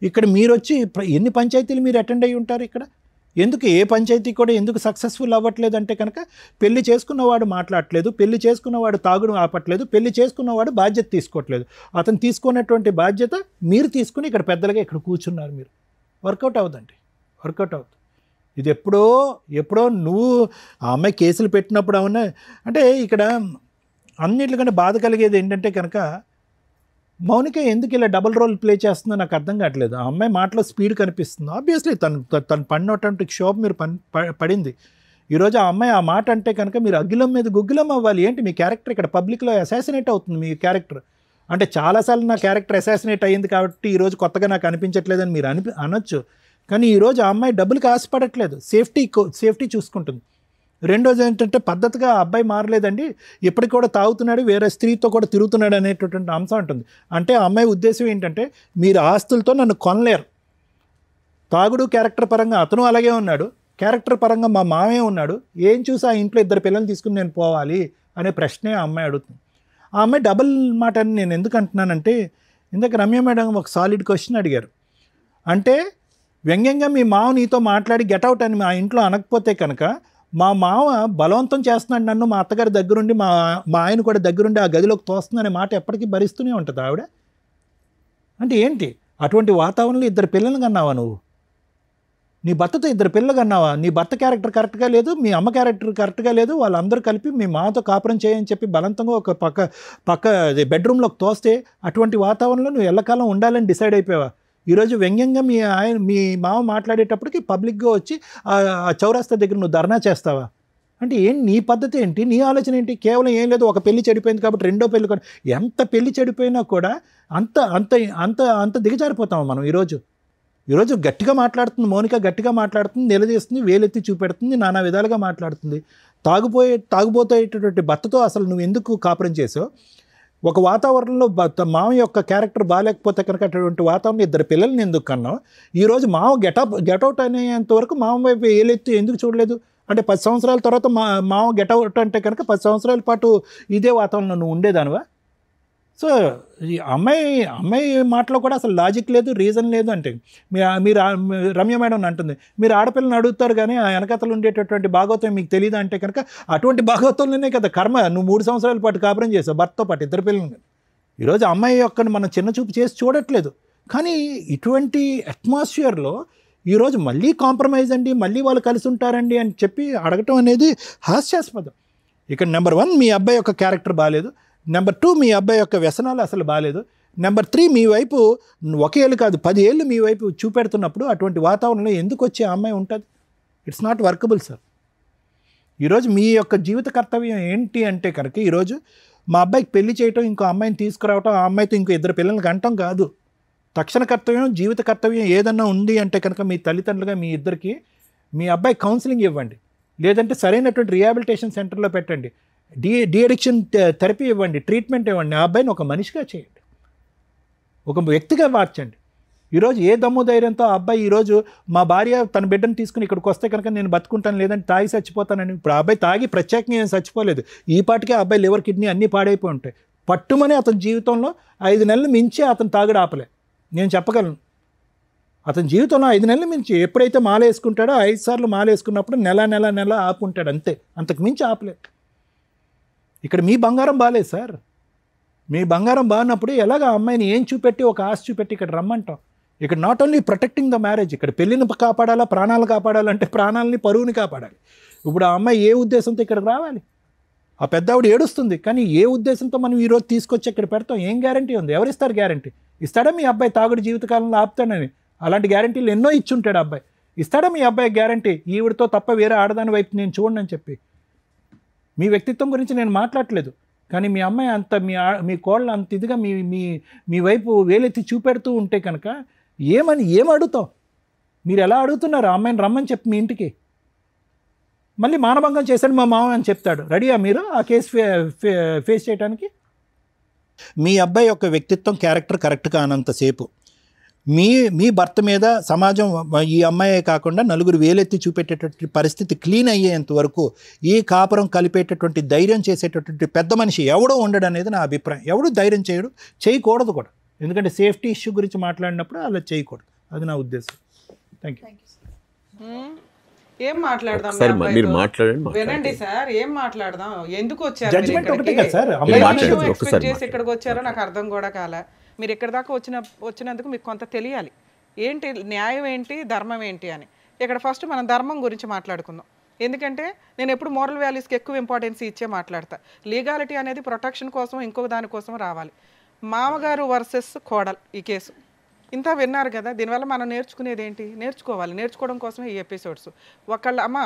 ఇక్కడ మీరు వచ్చి ఎన్ని పంచాయతీలు మీరు అటెండ్ అయ్యి ఉంటారు? ఇక్కడ ఎందుకు ఏ పంచాయతీ కూడా ఎందుకు సక్సెస్ఫుల్ అవ్వట్లేదు అంటే కనుక పెళ్లి చేసుకున్నవాడు మాట్లాడట్లేదు, పెళ్లి చేసుకున్నవాడు తాగుడు ఆపట్లేదు, పెళ్లి చేసుకున్నవాడు బాధ్యత తీసుకోవట్లేదు. అతను తీసుకున్నటువంటి బాధ్యత మీరు తీసుకుని ఇక్కడ పెద్దలుగా ఇక్కడ కూర్చున్నారు. మీరు వర్కౌట్ అవ్వదండి, వర్కౌట్ అవుతుంది. ఇది ఎప్పుడో నువ్వు ఆ అమ్మాయి కేసులు పెట్టినప్పుడు అవునా అంటే ఇక్కడ అన్నిటికంటే బాధ కలిగేది ఏంటంటే కనుక మౌనిక ఎందుకు ఇలా డబుల్ రోల్ ప్లే చేస్తుందో నాకు అర్థం కావట్లేదు. ఆ అమ్మాయి మాటలో స్పీడ్ కనిపిస్తుంది. ఆబ్వియస్లీ తను పడినటువంటి క్షోభ మీరు పడింది. ఈరోజు ఆ అమ్మాయి ఆ మాట అంటే కనుక మీరు అగ్గిలం మీద గుగ్గిలం అవ్వాలి. ఏంటి మీ క్యారెక్టర్ ఇక్కడ పబ్లిక్లో అసాసినేట్ అవుతుంది. మీ క్యారెక్టర్ అంటే చాలాసార్లు నా క్యారెక్టర్ అసాసినేట్ అయ్యింది కాబట్టి ఈరోజు కొత్తగా నాకు అనిపించట్లేదని మీరు అనొచ్చు. కానీ ఈరోజు ఆ అమ్మాయి డబ్బులకి ఆశపడట్లేదు, సేఫ్టీ చూసుకుంటుంది. రెండోది ఏంటంటే పద్ధతిగా ఆ అబ్బాయి మారలేదండి, ఇప్పటికి కూడా తాగుతున్నాడు, వేరే స్త్రీతో కూడా తిరుగుతున్నాడు అనేటటువంటి అంశం ఉంటుంది. అంటే ఆ అమ్మాయి ఉద్దేశం ఏంటంటే మీరు ఆస్తులతో నన్ను కొనలేరు. తాగుడు క్యారెక్టర్ పరంగా అతను అలాగే ఉన్నాడు, క్యారెక్టర్ పరంగా మా మామే ఉన్నాడు, ఏం చూసి ఆ ఇంట్లో 2 పిల్లల్ని తీసుకుని నేను పోవాలి అనే ప్రశ్నే ఆ అమ్మాయి అడుగుతుంది. ఆ అమ్మాయి డబుల్ మాట అని నేను ఎందుకు అంటున్నానంటే, ఇందాక రమ్య మేడం ఒక సాలిడ్ క్వశ్చన్ అడిగారు. అంటే వ్యంగ్యంగా మీ మావ నీతో మాట్లాడి గెటౌట్ అని మా ఇంట్లో అనకపోతే కనుక మా మావ బలవంతం చేస్తున్నాడు నన్ను, మా అత్తగారి దగ్గరుండి మా ఆయన కూడా దగ్గరుండి ఆ గదిలోకి తోస్తుందనే మాట ఎప్పటికీ భరిస్తూనే ఉంటుంది ఆవిడ. అంటే ఏంటి అటువంటి వాతావరణంలో 2 పిల్లలు కన్నావా నువ్వు? నీ భర్తతో 2 పిల్లలు కన్నావా? నీ భర్త క్యారెక్టర్ కరెక్ట్గా లేదు, మీ అమ్మ క్యారెక్టర్ కరెక్ట్గా లేదు, వాళ్ళందరూ కలిపి మీ మాతో కాపురం చేయని చెప్పి బలవంతంగా ఒక పక్క బెడ్రూమ్లోకి తోస్తే అటువంటి వాతావరణంలో నువ్వు ఎల్లకాలం ఉండాలని డిసైడ్ అయిపోయావా? ఈరోజు వ్యంగ్యంగా మీ మామ మాట్లాడేటప్పటికి పబ్లిక్గా వచ్చి ఆ చౌరాస్తా దగ్గర నువ్వు ధర్నా చేస్తావా? అంటే నీ పద్ధతి ఏంటి, నీ ఆలోచన ఏంటి? కేవలం ఏం లేదు, ఒక పెళ్లి చెడిపోయింది కాబట్టి రెండో పెళ్లి కూడా. ఎంత పెళ్లి చెడిపోయినా కూడా అంత అంత అంత అంత దిగజారిపోతాము మనం. ఈరోజు గట్టిగా మాట్లాడుతుంది మౌనిక, గట్టిగా మాట్లాడుతుంది, నిలదీస్తుంది, వేలెత్తి చూపెడుతుంది, నానా విధాలుగా మాట్లాడుతుంది. తాగుబోయేటటువంటి భర్తతో అసలు నువ్వు ఎందుకు కాపురం చేసావు? ఒక వాతావరణంలో మామ యొక్క క్యారెక్టర్ బాగాలేకపోతే కనుక అటువంటి వాతావరణం 2 పిల్లల్ని ఎందుకు కన్నావు? ఈరోజు మామ గెటౌట్ అనేంత వరకు మామ వైపు ఏలెత్తి ఎందుకు చూడలేదు? అంటే 10 సంవత్సరాల తర్వాత మామ గెటౌట్ అంటే కనుక 10 సంవత్సరాల పాటు ఇదే వాతావరణంలో నువ్వు ఉండేదానివా? సో ఈ అమ్మాయి మాటలో కూడా అసలు లాజిక్ లేదు, రీజన్ లేదు. అంటే మీరు రమ్య మేడం అంటుంది, మీరు ఆడపిల్లని అడుగుతారు కానీ ఆ వెనకతలు ఉండేటటువంటి భాగవతం మీకు తెలియదు అంటే కనుక అటువంటి భాగవతంలోనే కదా కర్మ. నువ్వు 3 సంవత్సరాల పాటు కాపురం చేసావు భర్తతో పాటు 2 పిల్లల్ని. ఈరోజు అమ్మాయి యొక్క మనం చిన్న చూపు చేసి చూడట్లేదు. కానీ ఇటువంటి అట్మాస్ఫియర్లో ఈరోజు మళ్ళీ కాంప్రమైజ్ అండి, మళ్ళీ వాళ్ళు కలిసి ఉంటారండి అని చెప్పి అడగటం అనేది హాస్యాస్పదం. ఇక్కడ నెంబర్ 1 మీ అబ్బాయి యొక్క క్యారెక్టర్ బాగాలేదు, నెంబర్ 2 మీ అబ్బాయి యొక్క వ్యసనాలు అసలు బాగాలేదు, నెంబర్ 3 మీ వైపు 1 ఏళ్ళు కాదు 10 ఏళ్ళు మీ వైపు చూపెడుతున్నప్పుడు అటువంటి వాతావరణంలో ఎందుకు వచ్చే అమ్మాయి ఉంటుంది? It's not workable sir. ఈరోజు మీ యొక్క జీవిత కర్తవ్యం ఏంటి అంటే కనుక ఈరోజు మా అబ్బాయికి పెళ్లి చేయటం, ఇంకో అమ్మాయిని తీసుకురావటం, ఆ అమ్మాయితో ఇంకో 2 పిల్లలకి అంటాం కాదు. తక్షణ కర్తవ్యం, జీవిత కర్తవ్యం ఏదన్నా ఉంది అంటే కనుక మీ తల్లిదండ్రులుగా మీ ఇద్దరికి మీ అబ్బాయి కౌన్సిలింగ్ ఇవ్వండి, లేదంటే సరైనటువంటి రిహాబిలిటేషన్ సెంటర్లో పెట్టండి, డి అడిక్షన్ థెరపీ ఇవ్వండి, ట్రీట్మెంట్ ఇవ్వండి. ఆ అబ్బాయిని ఒక మనిషిగా చేయండి, ఒక వ్యక్తిగా మార్చండి. ఈరోజు ఏ దమ్ము ధైర్యంతో ఆ అబ్బాయి ఈరోజు మా భార్య తన బిడ్డను తీసుకుని ఇక్కడికి వస్తే కనుక నేను బతుకుంటాను, లేదంటే తాగి చచ్చిపోతానని. ఇప్పుడు ఆ అబ్బాయి తాగి ప్రత్యేకంగా ఏం చచ్చిపోలేదు, ఈ పాటికే ఆ అబ్బాయి లివర్ కిడ్నీ అన్నీ పాడైపోయి ఉంటాయి. పట్టుమని అతని జీవితంలో 5 నెలలు మించి అతను తాగుడు ఆపలే, నేను చెప్పగలను. అతని జీవితంలో 5 నెలలు మించి ఎప్పుడైతే మాల వేసుకుంటాడో 5 సార్లు మాల వేసుకున్నప్పుడు నెల ఆపుకుంటాడు, అంతే, అంతకు మించి ఆపలే. ఇక్కడ మీ బంగారం బాగాలేదు సార్. మీ బంగారం బాగున్నప్పుడు ఎలాగ అమ్మాయిని ఏం చూపెట్టి ఒక ఆశ చూపెట్టి ఇక్కడ రమ్మంటాం? ఇక్కడ not only protecting the marriage, ఇక్కడ పెళ్ళిని కాపాడాలా, ప్రాణాలు కాపాడాలంటే ప్రాణాలని పరువుని కాపాడాలి. ఇప్పుడు ఆ అమ్మాయి ఏ ఉద్దేశంతో ఇక్కడికి రావాలి? ఆ పెద్ద ఆవిడ ఏడుస్తుంది, కానీ ఏ ఉద్దేశంతో మనం ఈరోజు తీసుకొచ్చి ఇక్కడ పెడతాం? ఏం గ్యారంటీ ఉంది? ఎవరిస్తారు గ్యారంటీ? ఇస్తాడా మీ అబ్బాయి తాగుడు జీవితకాలంలో ఆపుతాడని? అలాంటి గ్యారంటీలు ఎన్నో ఇచ్చుంటాడు అబ్బాయి. ఇస్తాడా మీ అబ్బాయి గ్యారంటీ ఈవిడతో తప్ప వేరే ఆడదాని వైపు నేను చూడనని చెప్పి? మీ వ్యక్తిత్వం గురించి నేను మాట్లాడట్లేదు, కానీ మీ అమ్మాయి అంత మీ కోళ్ళ అంత ఇదిగా మీ వైపు వేలెత్తి చూపెడుతూ ఉంటే కనుక ఏం అడుగుతాం? మీరు ఎలా అడుగుతున్నారు? ఆ అమ్మాయిని రమ్మని చెప్పి మీ ఇంటికి మళ్ళీ మానభంగం చేశాడు మా మామ అని చెప్తాడు. రెడీయా మీరు ఆ కేసు ఫేస్ చేయడానికి? మీ అబ్బాయి యొక్క వ్యక్తిత్వం క్యారెక్టర్ కరెక్ట్గా అనంతసేపు మీ భర్త మీద సమాజం ఈ అమ్మాయే కాకుండా నలుగురు వేలెత్తి చూపెట్టేటటువంటి పరిస్థితి క్లీన్ అయ్యేంత వరకు ఈ కాపురం కలిపేటటువంటి ధైర్యం చేసేటటువంటి పెద్ద మనిషి ఎవడో ఉండడు అనేది నా అభిప్రాయం. ఎవడు ధైర్యం చేయకూడదు కూడా, ఎందుకంటే సేఫ్టీ ఇష్యూ గురించి మాట్లాడినప్పుడు అలా చేయకూడదు. అది నా ఉద్దేశం. Thank you. ఏం మాట్లాడదాం? మీరు మాట్లాడండి. వినండి సార్, ఏం మాట్లాడదాం? ఎందుకు వచ్చారు? జడ్జిమెంట్ ఒకటే కదా సార్. ఎక్స్పెక్ట్ చేసి ఇక్కడికి వచ్చారో నాకు అర్థం కూడా కాలే. మీరు ఇక్కడి దాకా వచ్చినందుకు మీకు కొంత తెలియాలి, ఏంటి న్యాయం ఏంటి, ధర్మం ఏంటి అని. ఇక్కడ ఫస్ట్ మనం ధర్మం గురించి మాట్లాడుకుందాం. ఎందుకంటే నేను ఎప్పుడు మోరల్ వాల్యూస్కి ఎక్కువ ఇంపార్టెన్స్ ఇచ్చే మాట్లాడతా. లీగాలిటీ అనేది ప్రొటెక్షన్ కోసం ఇంకొక దానికోసం రావాలి. మామగారు వర్సెస్ కోడల్ ఈ కేసు ఇంత విన్నారు కదా. దీనివల్ల మనం నేర్చుకునేది ఏంటి? నేర్చుకోవడం కోసమే ఈ ఎపిసోడ్స్. అమ్మ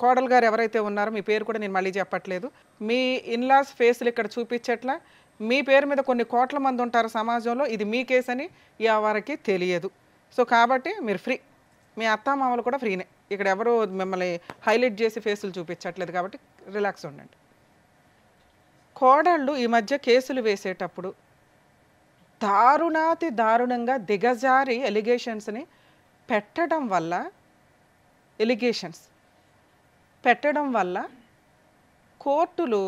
కోడలు గారు ఎవరైతే ఉన్నారో మీ పేరు కూడా నేను మళ్ళీ చెప్పట్లేదు, మీ ఇన్లాస్ ఫేస్లు ఇక్కడ చూపించట్లా. మీ పేరు మీద కొన్ని కోట్ల మంది ఉంటారు సమాజంలో, ఇది మీ కేసు అని ఎవరికి తెలియదు. సో కాబట్టి మీరు ఫ్రీ, మీ అత్తామామలు కూడా ఫ్రీనే, ఇక్కడ ఎవరు మిమ్మల్ని హైలైట్ చేసి ఫేసులు చూపించట్లేదు కాబట్టి రిలాక్స్ ఉండండి. కోడళ్ళు ఈ మధ్య కేసులు వేసేటప్పుడు దారుణాతి దారుణంగా దిగజారి ఎలిగేషన్స్ని పెట్టడం వల్ల కోర్టులు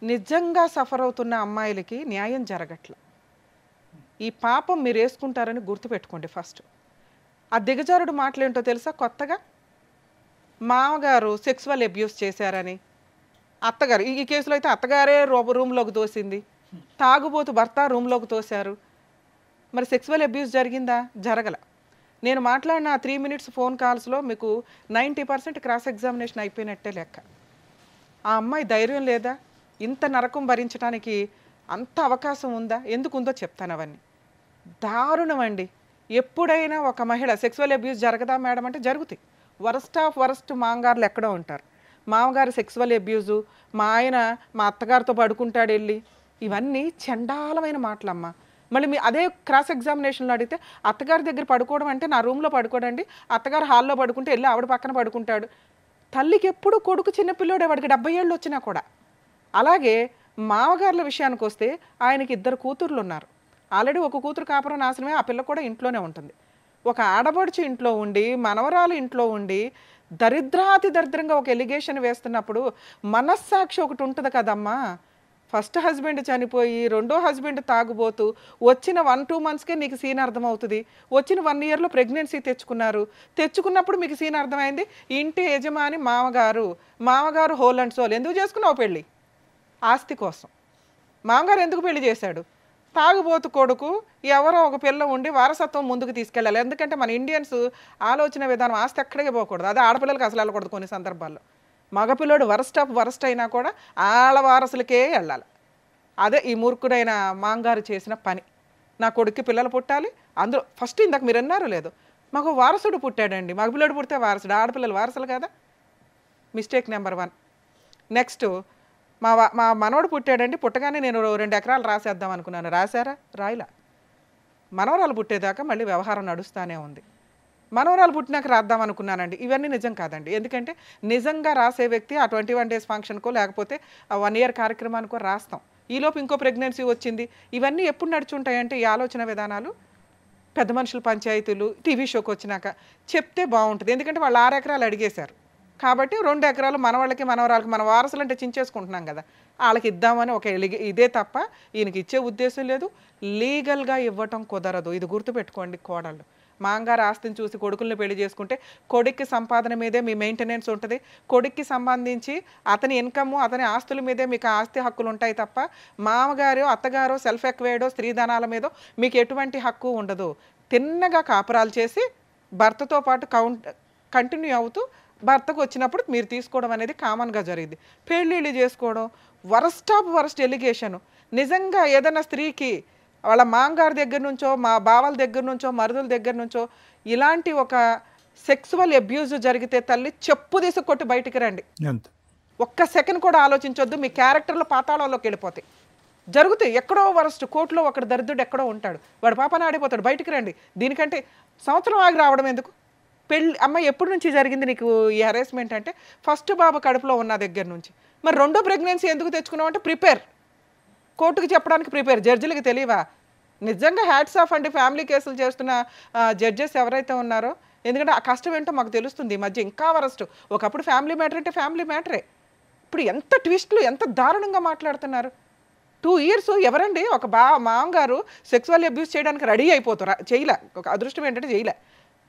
నిజంగా సఫర్ అవుతున్న అమ్మాయిలకి న్యాయం జరగట్ల. ఈ పాపం మీరు వేసుకుంటారని గుర్తుపెట్టుకోండి. ఫస్ట్ ఆ దిగజారుడు మాటలేంటో తెలుసా? కొత్తగా మామగారు సెక్సువల్ అబ్యూస్ చేశారని, అత్తగారు ఈ కేసులో అయితే అత్తగారే రూమ్లోకి తోసింది, తాగుబోతు భర్త రూమ్లోకి తోశారు. మరి సెక్సువల్ అబ్యూస్ జరిగిందా? జరగల. నేను మాట్లాడిన 3 minutes ఫోన్ కాల్స్లో మీకు 90% క్రాస్ ఎగ్జామినేషన్ అయిపోయినట్టే లెక్క. ఆ అమ్మాయి ధైర్యం లేదా? ఇంత నరకం భరించడానికి అంత అవకాశం ఉందా? ఎందుకు ఉందో చెప్తాను. అవన్నీ దారుణం అండి. ఎప్పుడైనా ఒక మహిళ సెక్సువల్ అబ్యూస్ జరగదా మేడం అంటే జరుగుతాయి. వరస్ట్ ఆఫ్ వరస్ట్ మామగారులు ఎక్కడో ఉంటారు. మామగారు సెక్సువల్ అబ్యూజు, మా ఆయన మా అత్తగారితో పడుకుంటాడు వెళ్ళి, ఇవన్నీ చండాలమైన మాటలమ్మా. మళ్ళీ మీ అదే క్రాస్ ఎగ్జామినేషన్లో అడిగితే అత్తగారి దగ్గర పడుకోవడం అంటే నా రూమ్లో పడుకోడండి, అత్తగారు హాల్లో పడుకుంటే వెళ్ళి ఆవిడ పక్కన పడుకుంటాడు. తల్లికి ఎప్పుడు కొడుకు చిన్నపిల్లోడే, వాడికి 70 ఏళ్ళు వచ్చినా కూడా. అలాగే మామగారుల విషయానికి వస్తే ఆయనకి 2 కూతుర్లు ఉన్నారు. ఆల్రెడీ ఒక కూతురు కాపురం నాశనమే, ఆ పిల్ల కూడా ఇంట్లోనే ఉంటుంది. ఒక ఆడబడుచు ఇంట్లో ఉండి, మనవరాలు ఇంట్లో ఉండి దరిద్రాతి దరిద్రంగా ఒక ఎలిగేషన్ వేస్తున్నప్పుడు మనస్సాక్షి ఒకటి ఉంటుంది కదమ్మా. ఫస్ట్ హస్బెండ్ చనిపోయి రెండో హస్బెండ్ తాగుబోతూ వచ్చిన 1-2 monthsకే నీకు సీన్ అర్థమవుతుంది. వచ్చిన 1 yearలో ప్రెగ్నెన్సీ తెచ్చుకున్నప్పుడు మీకు సీన్ అర్థమైంది. ఇంటి యజమాని మామగారు హోల్ అండ్ సోల్. ఎందుకు చేసుకున్నావు పెళ్ళి? ఆస్తి కోసం. మామగారు ఎందుకు పెళ్లి చేశాడు? తాగుబోతు కొడుకు ఎవరో ఒక పిల్ల ఉండి వారసత్వం ముందుకు తీసుకెళ్ళాలి. ఎందుకంటే మన ఇండియన్స్ ఆలోచన విధానం ఆస్తి ఎక్కడికి పోకూడదు. అదే ఆడపిల్లలకి అసలు వెళ్ళకూడదు. కొన్ని సందర్భాల్లో మగపిల్లడు వరస్ట్ ఆఫ్ వరస్ట్ అయినా కూడా ఆళ్ళ వారసులకే వెళ్ళాలి. అదే ఈ మూర్ఖుడైన మాంగారు చేసిన పని. నా కొడుక్కి పిల్లలు పుట్టాలి, అందులో ఫస్ట్ ఇందాక మీరు అన్నారో లేదో మాకు వారసుడు పుట్టాడండి. మగపిల్లడు పుడితే వారసుడు, ఆడపిల్లలు వారసులు కదా. Mistake number 1. నెక్స్ట్ మా మనవడు పుట్టాడండి, పుట్టగానే నేను 2 ఎకరాలు రాసేద్దాం అనుకున్నాను. రాశారా? రాయిలా. మనవరాలు పుట్టేదాకా మళ్ళీ వ్యవహారం నడుస్తూనే ఉంది. మనవరాలు పుట్టినాక రాద్దాం అనుకున్నానండి. ఇవన్నీ నిజం కాదండి. ఎందుకంటే నిజంగా రాసే వ్యక్తి ఆ 21 days ఫంక్షన్కో లేకపోతే ఆ 1 year కార్యక్రమానికో రాస్తాం. ఈలోపు ఇంకో ప్రెగ్నెన్సీ వచ్చింది. ఇవన్నీ ఎప్పుడు నడుచుంటాయంటే ఈ ఆలోచన విధానాలు పెద్ద మనుషుల పంచాయతీలు టీవీ షోకి వచ్చినాక చెప్తే బాగుంటుంది. ఎందుకంటే వాళ్ళు 6 ఎకరాలు అడిగేశారు కాబట్టి 2 ఎకరాలు మనవాళ్ళకి మనవరాలకి, మన వారసులు అంటే చించేసుకుంటున్నాం కదా, వాళ్ళకి ఇద్దామని ఒక ఇదే తప్ప ఈయనకి ఇచ్చే ఉద్దేశం లేదు. లీగల్గా ఇవ్వటం కుదరదు. ఇది గుర్తుపెట్టుకోండి కోడళ్ళు. మాంగారు ఆస్తిని చూసి కొడుకుల్ని పెళ్లి చేసుకుంటే కొడుక్కి సంపాదన మీదే మీ మెయింటెనెన్స్ ఉంటుంది. కొడుక్కి సంబంధించి అతని ఇన్కమ్ అతని ఆస్తుల మీదే మీకు ఆస్తి హక్కులు ఉంటాయి తప్ప మామగారు అత్తగారో సెల్ఫ్ ఎక్వైర్డో స్త్రీధనాల మీదో మీకు ఎటువంటి హక్కు ఉండదు. తిన్నగా కాపురాలు చేసి భర్తతో పాటు కంటిన్యూ అవుతూ భర్తకు వచ్చినప్పుడు మీరు తీసుకోవడం అనేది కామన్గా జరిగింది. పెళ్ళిళ్ళు చేసుకోవడం వరస్ట్ ఆఫ్ వరస్ట్ ఎలిగేషను. నిజంగా ఏదైనా స్త్రీకి వాళ్ళ మాంగారి దగ్గర నుంచో మా బావల దగ్గర నుంచో మరుదుల దగ్గర నుంచో ఇలాంటి ఒక సెక్సువల్ అబ్యూజ్ జరిగితే తల్లి చెప్పు తీసి కొట్టి బయటికి రండి. ఒక్క సెకండ్ కూడా ఆలోచించొద్దు. మీ క్యారెక్టర్లో పాతాళంలోకి వెళ్ళిపోతాయి. జరుగుతాయి. ఎక్కడో వరస్ట్ కోర్టులో ఒకటి దరిద్రుడు ఎక్కడో ఉంటాడు, వాడు పాపన ఆడిపోతాడు. బయటికి రండి. దీనికంటే సంవత్సరం ఆగి రావడం ఎందుకు? పెళ్ళి అమ్మాయి ఎప్పటి నుంచి జరిగింది నీకు ఈ హెరాస్మెంట్ అంటే ఫస్ట్ బాబు కడుపులో ఉన్న దగ్గర నుంచి. మరి రెండో ప్రెగ్నెన్సీ ఎందుకు తెచ్చుకున్నావు అంటే ప్రిపేర్, కోర్టుకి చెప్పడానికి ప్రిపేర్. జడ్జిలకి తెలియవా? నిజంగా హ్యాట్స్ ఆఫ్ అండి ఫ్యామిలీ కేసులు చేస్తున్న జడ్జెస్ ఎవరైతే ఉన్నారో. ఎందుకంటే ఆ కష్టం ఏంటో మాకు తెలుస్తుంది. ఈ మధ్య ఇంకా వరస్ట్. ఒకప్పుడు ఫ్యామిలీ మ్యాటర్ అంటే ఫ్యామిలీ మ్యాటరే, ఇప్పుడు ఎంత ట్విస్టులు, ఎంత దారుణంగా మాట్లాడుతున్నారు. 2 years ఎవరండి ఒక మామగారు సెక్సువల్ అబ్యూస్ చేయడానికి రెడీ అయిపోతారు. చేయలే, ఒక అదృష్టం ఏంటంటే చేయలే.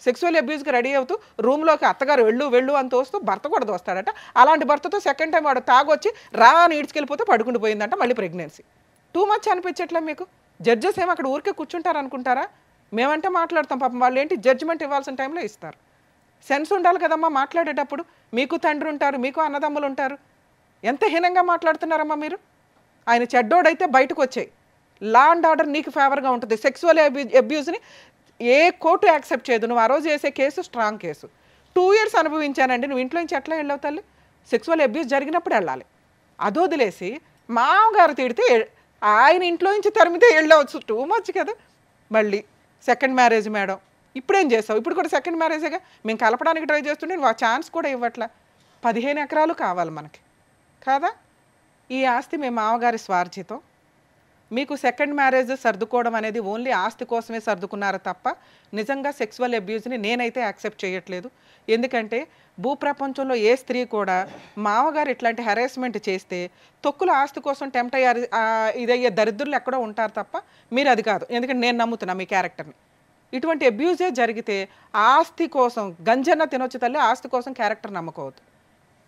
సెక్సువల్ అబ్యూస్కి రెడీ అవుతూ రూమ్లోకి అత్తగారు వెళ్ళు అని తోస్తూ భర్త కూడా దోస్తాడట. అలాంటి భర్తతో సెకండ్ టైం వాడు తాగొచ్చి అని ఈడ్చుకెళ్ళిపోతే పడుకుంటూ పోయిందంట. మళ్ళీ ప్రెగ్నెన్సీ. టూ మచ్ అనిపించట్లే మీకు? జడ్జెస్ ఏమో అక్కడ ఊరికే కూర్చుంటారు అనుకుంటారా? మేమంటే మాట్లాడతాం, పాపం వాళ్ళు ఏంటి జడ్జిమెంట్ ఇవ్వాల్సిన టైంలో ఇస్తారు. సెన్స్ ఉండాలి కదమ్మా మాట్లాడేటప్పుడు. మీకు తండ్రి ఉంటారు, మీకు అన్నదమ్ములు ఉంటారు. ఎంత హీనంగా మాట్లాడుతున్నారమ్మా మీరు. ఆయన చెడ్డోడైతే బయటకు వచ్చాయి. లా అండ్ ఆర్డర్ నీకు ఫేవర్గా ఉంటుంది. సెక్సువల్ అబ్యూస్ని ఏ కోర్టు యాక్సెప్ట్ చేయదు. నువ్వు ఆ రోజు చేసే కేసు స్ట్రాంగ్ కేసు. 2 years అనుభవించానండి. నువ్వు ఇంట్లో నుంచి ఎట్లా వెళ్ళావు తల్లి? సెక్సువల్ అబ్యూస్ జరిగినప్పుడు వెళ్ళాలి. అదొదిలేసి మామగారు తిడితే ఆయన ఇంట్లో నుంచి తరిమితే వెళ్ళవచ్చు. టూ మచ్ కదా. మళ్ళీ సెకండ్ మ్యారేజ్ మేడం, ఇప్పుడేం చేస్తావు? ఇప్పుడు కూడా సెకండ్ మ్యారేజేగా. మేము కలపడానికి ట్రై చేస్తుంటే నువ్వు ఆ ఛాన్స్ కూడా ఇవ్వట్లా. 15 ఎకరాలు కావాలి మనకి కాదా? ఈ ఆస్తి మీ మామగారి స్వార్జితం. మీకు సెకండ్ మ్యారేజ్ సర్దుకోవడం అనేది ఓన్లీ ఆస్తి కోసమే సర్దుకున్నారు తప్ప నిజంగా సెక్సువల్ అబ్యూజ్ని నేనైతే యాక్సెప్ట్ చేయట్లేదు. ఎందుకంటే భూప్రపంచంలో ఏ స్త్రీ కూడా మామగారు ఇట్లాంటి హెరాస్మెంట్ చేస్తే తొక్కుల ఆస్తి కోసం టెంప్ట్ అయ్యారు ఇదయ్యే దరిద్రులు ఎక్కడో ఉంటారు తప్ప మీరు అది కాదు. ఎందుకంటే నేను నమ్ముతున్నా మీ క్యారెక్టర్ని. ఇటువంటి అబ్యూజే జరిగితే ఆస్తి కోసం గంజన్న తినొచ్చు తల్లి, ఆస్తి కోసం క్యారెక్టర్ నమ్మకోవద్దు.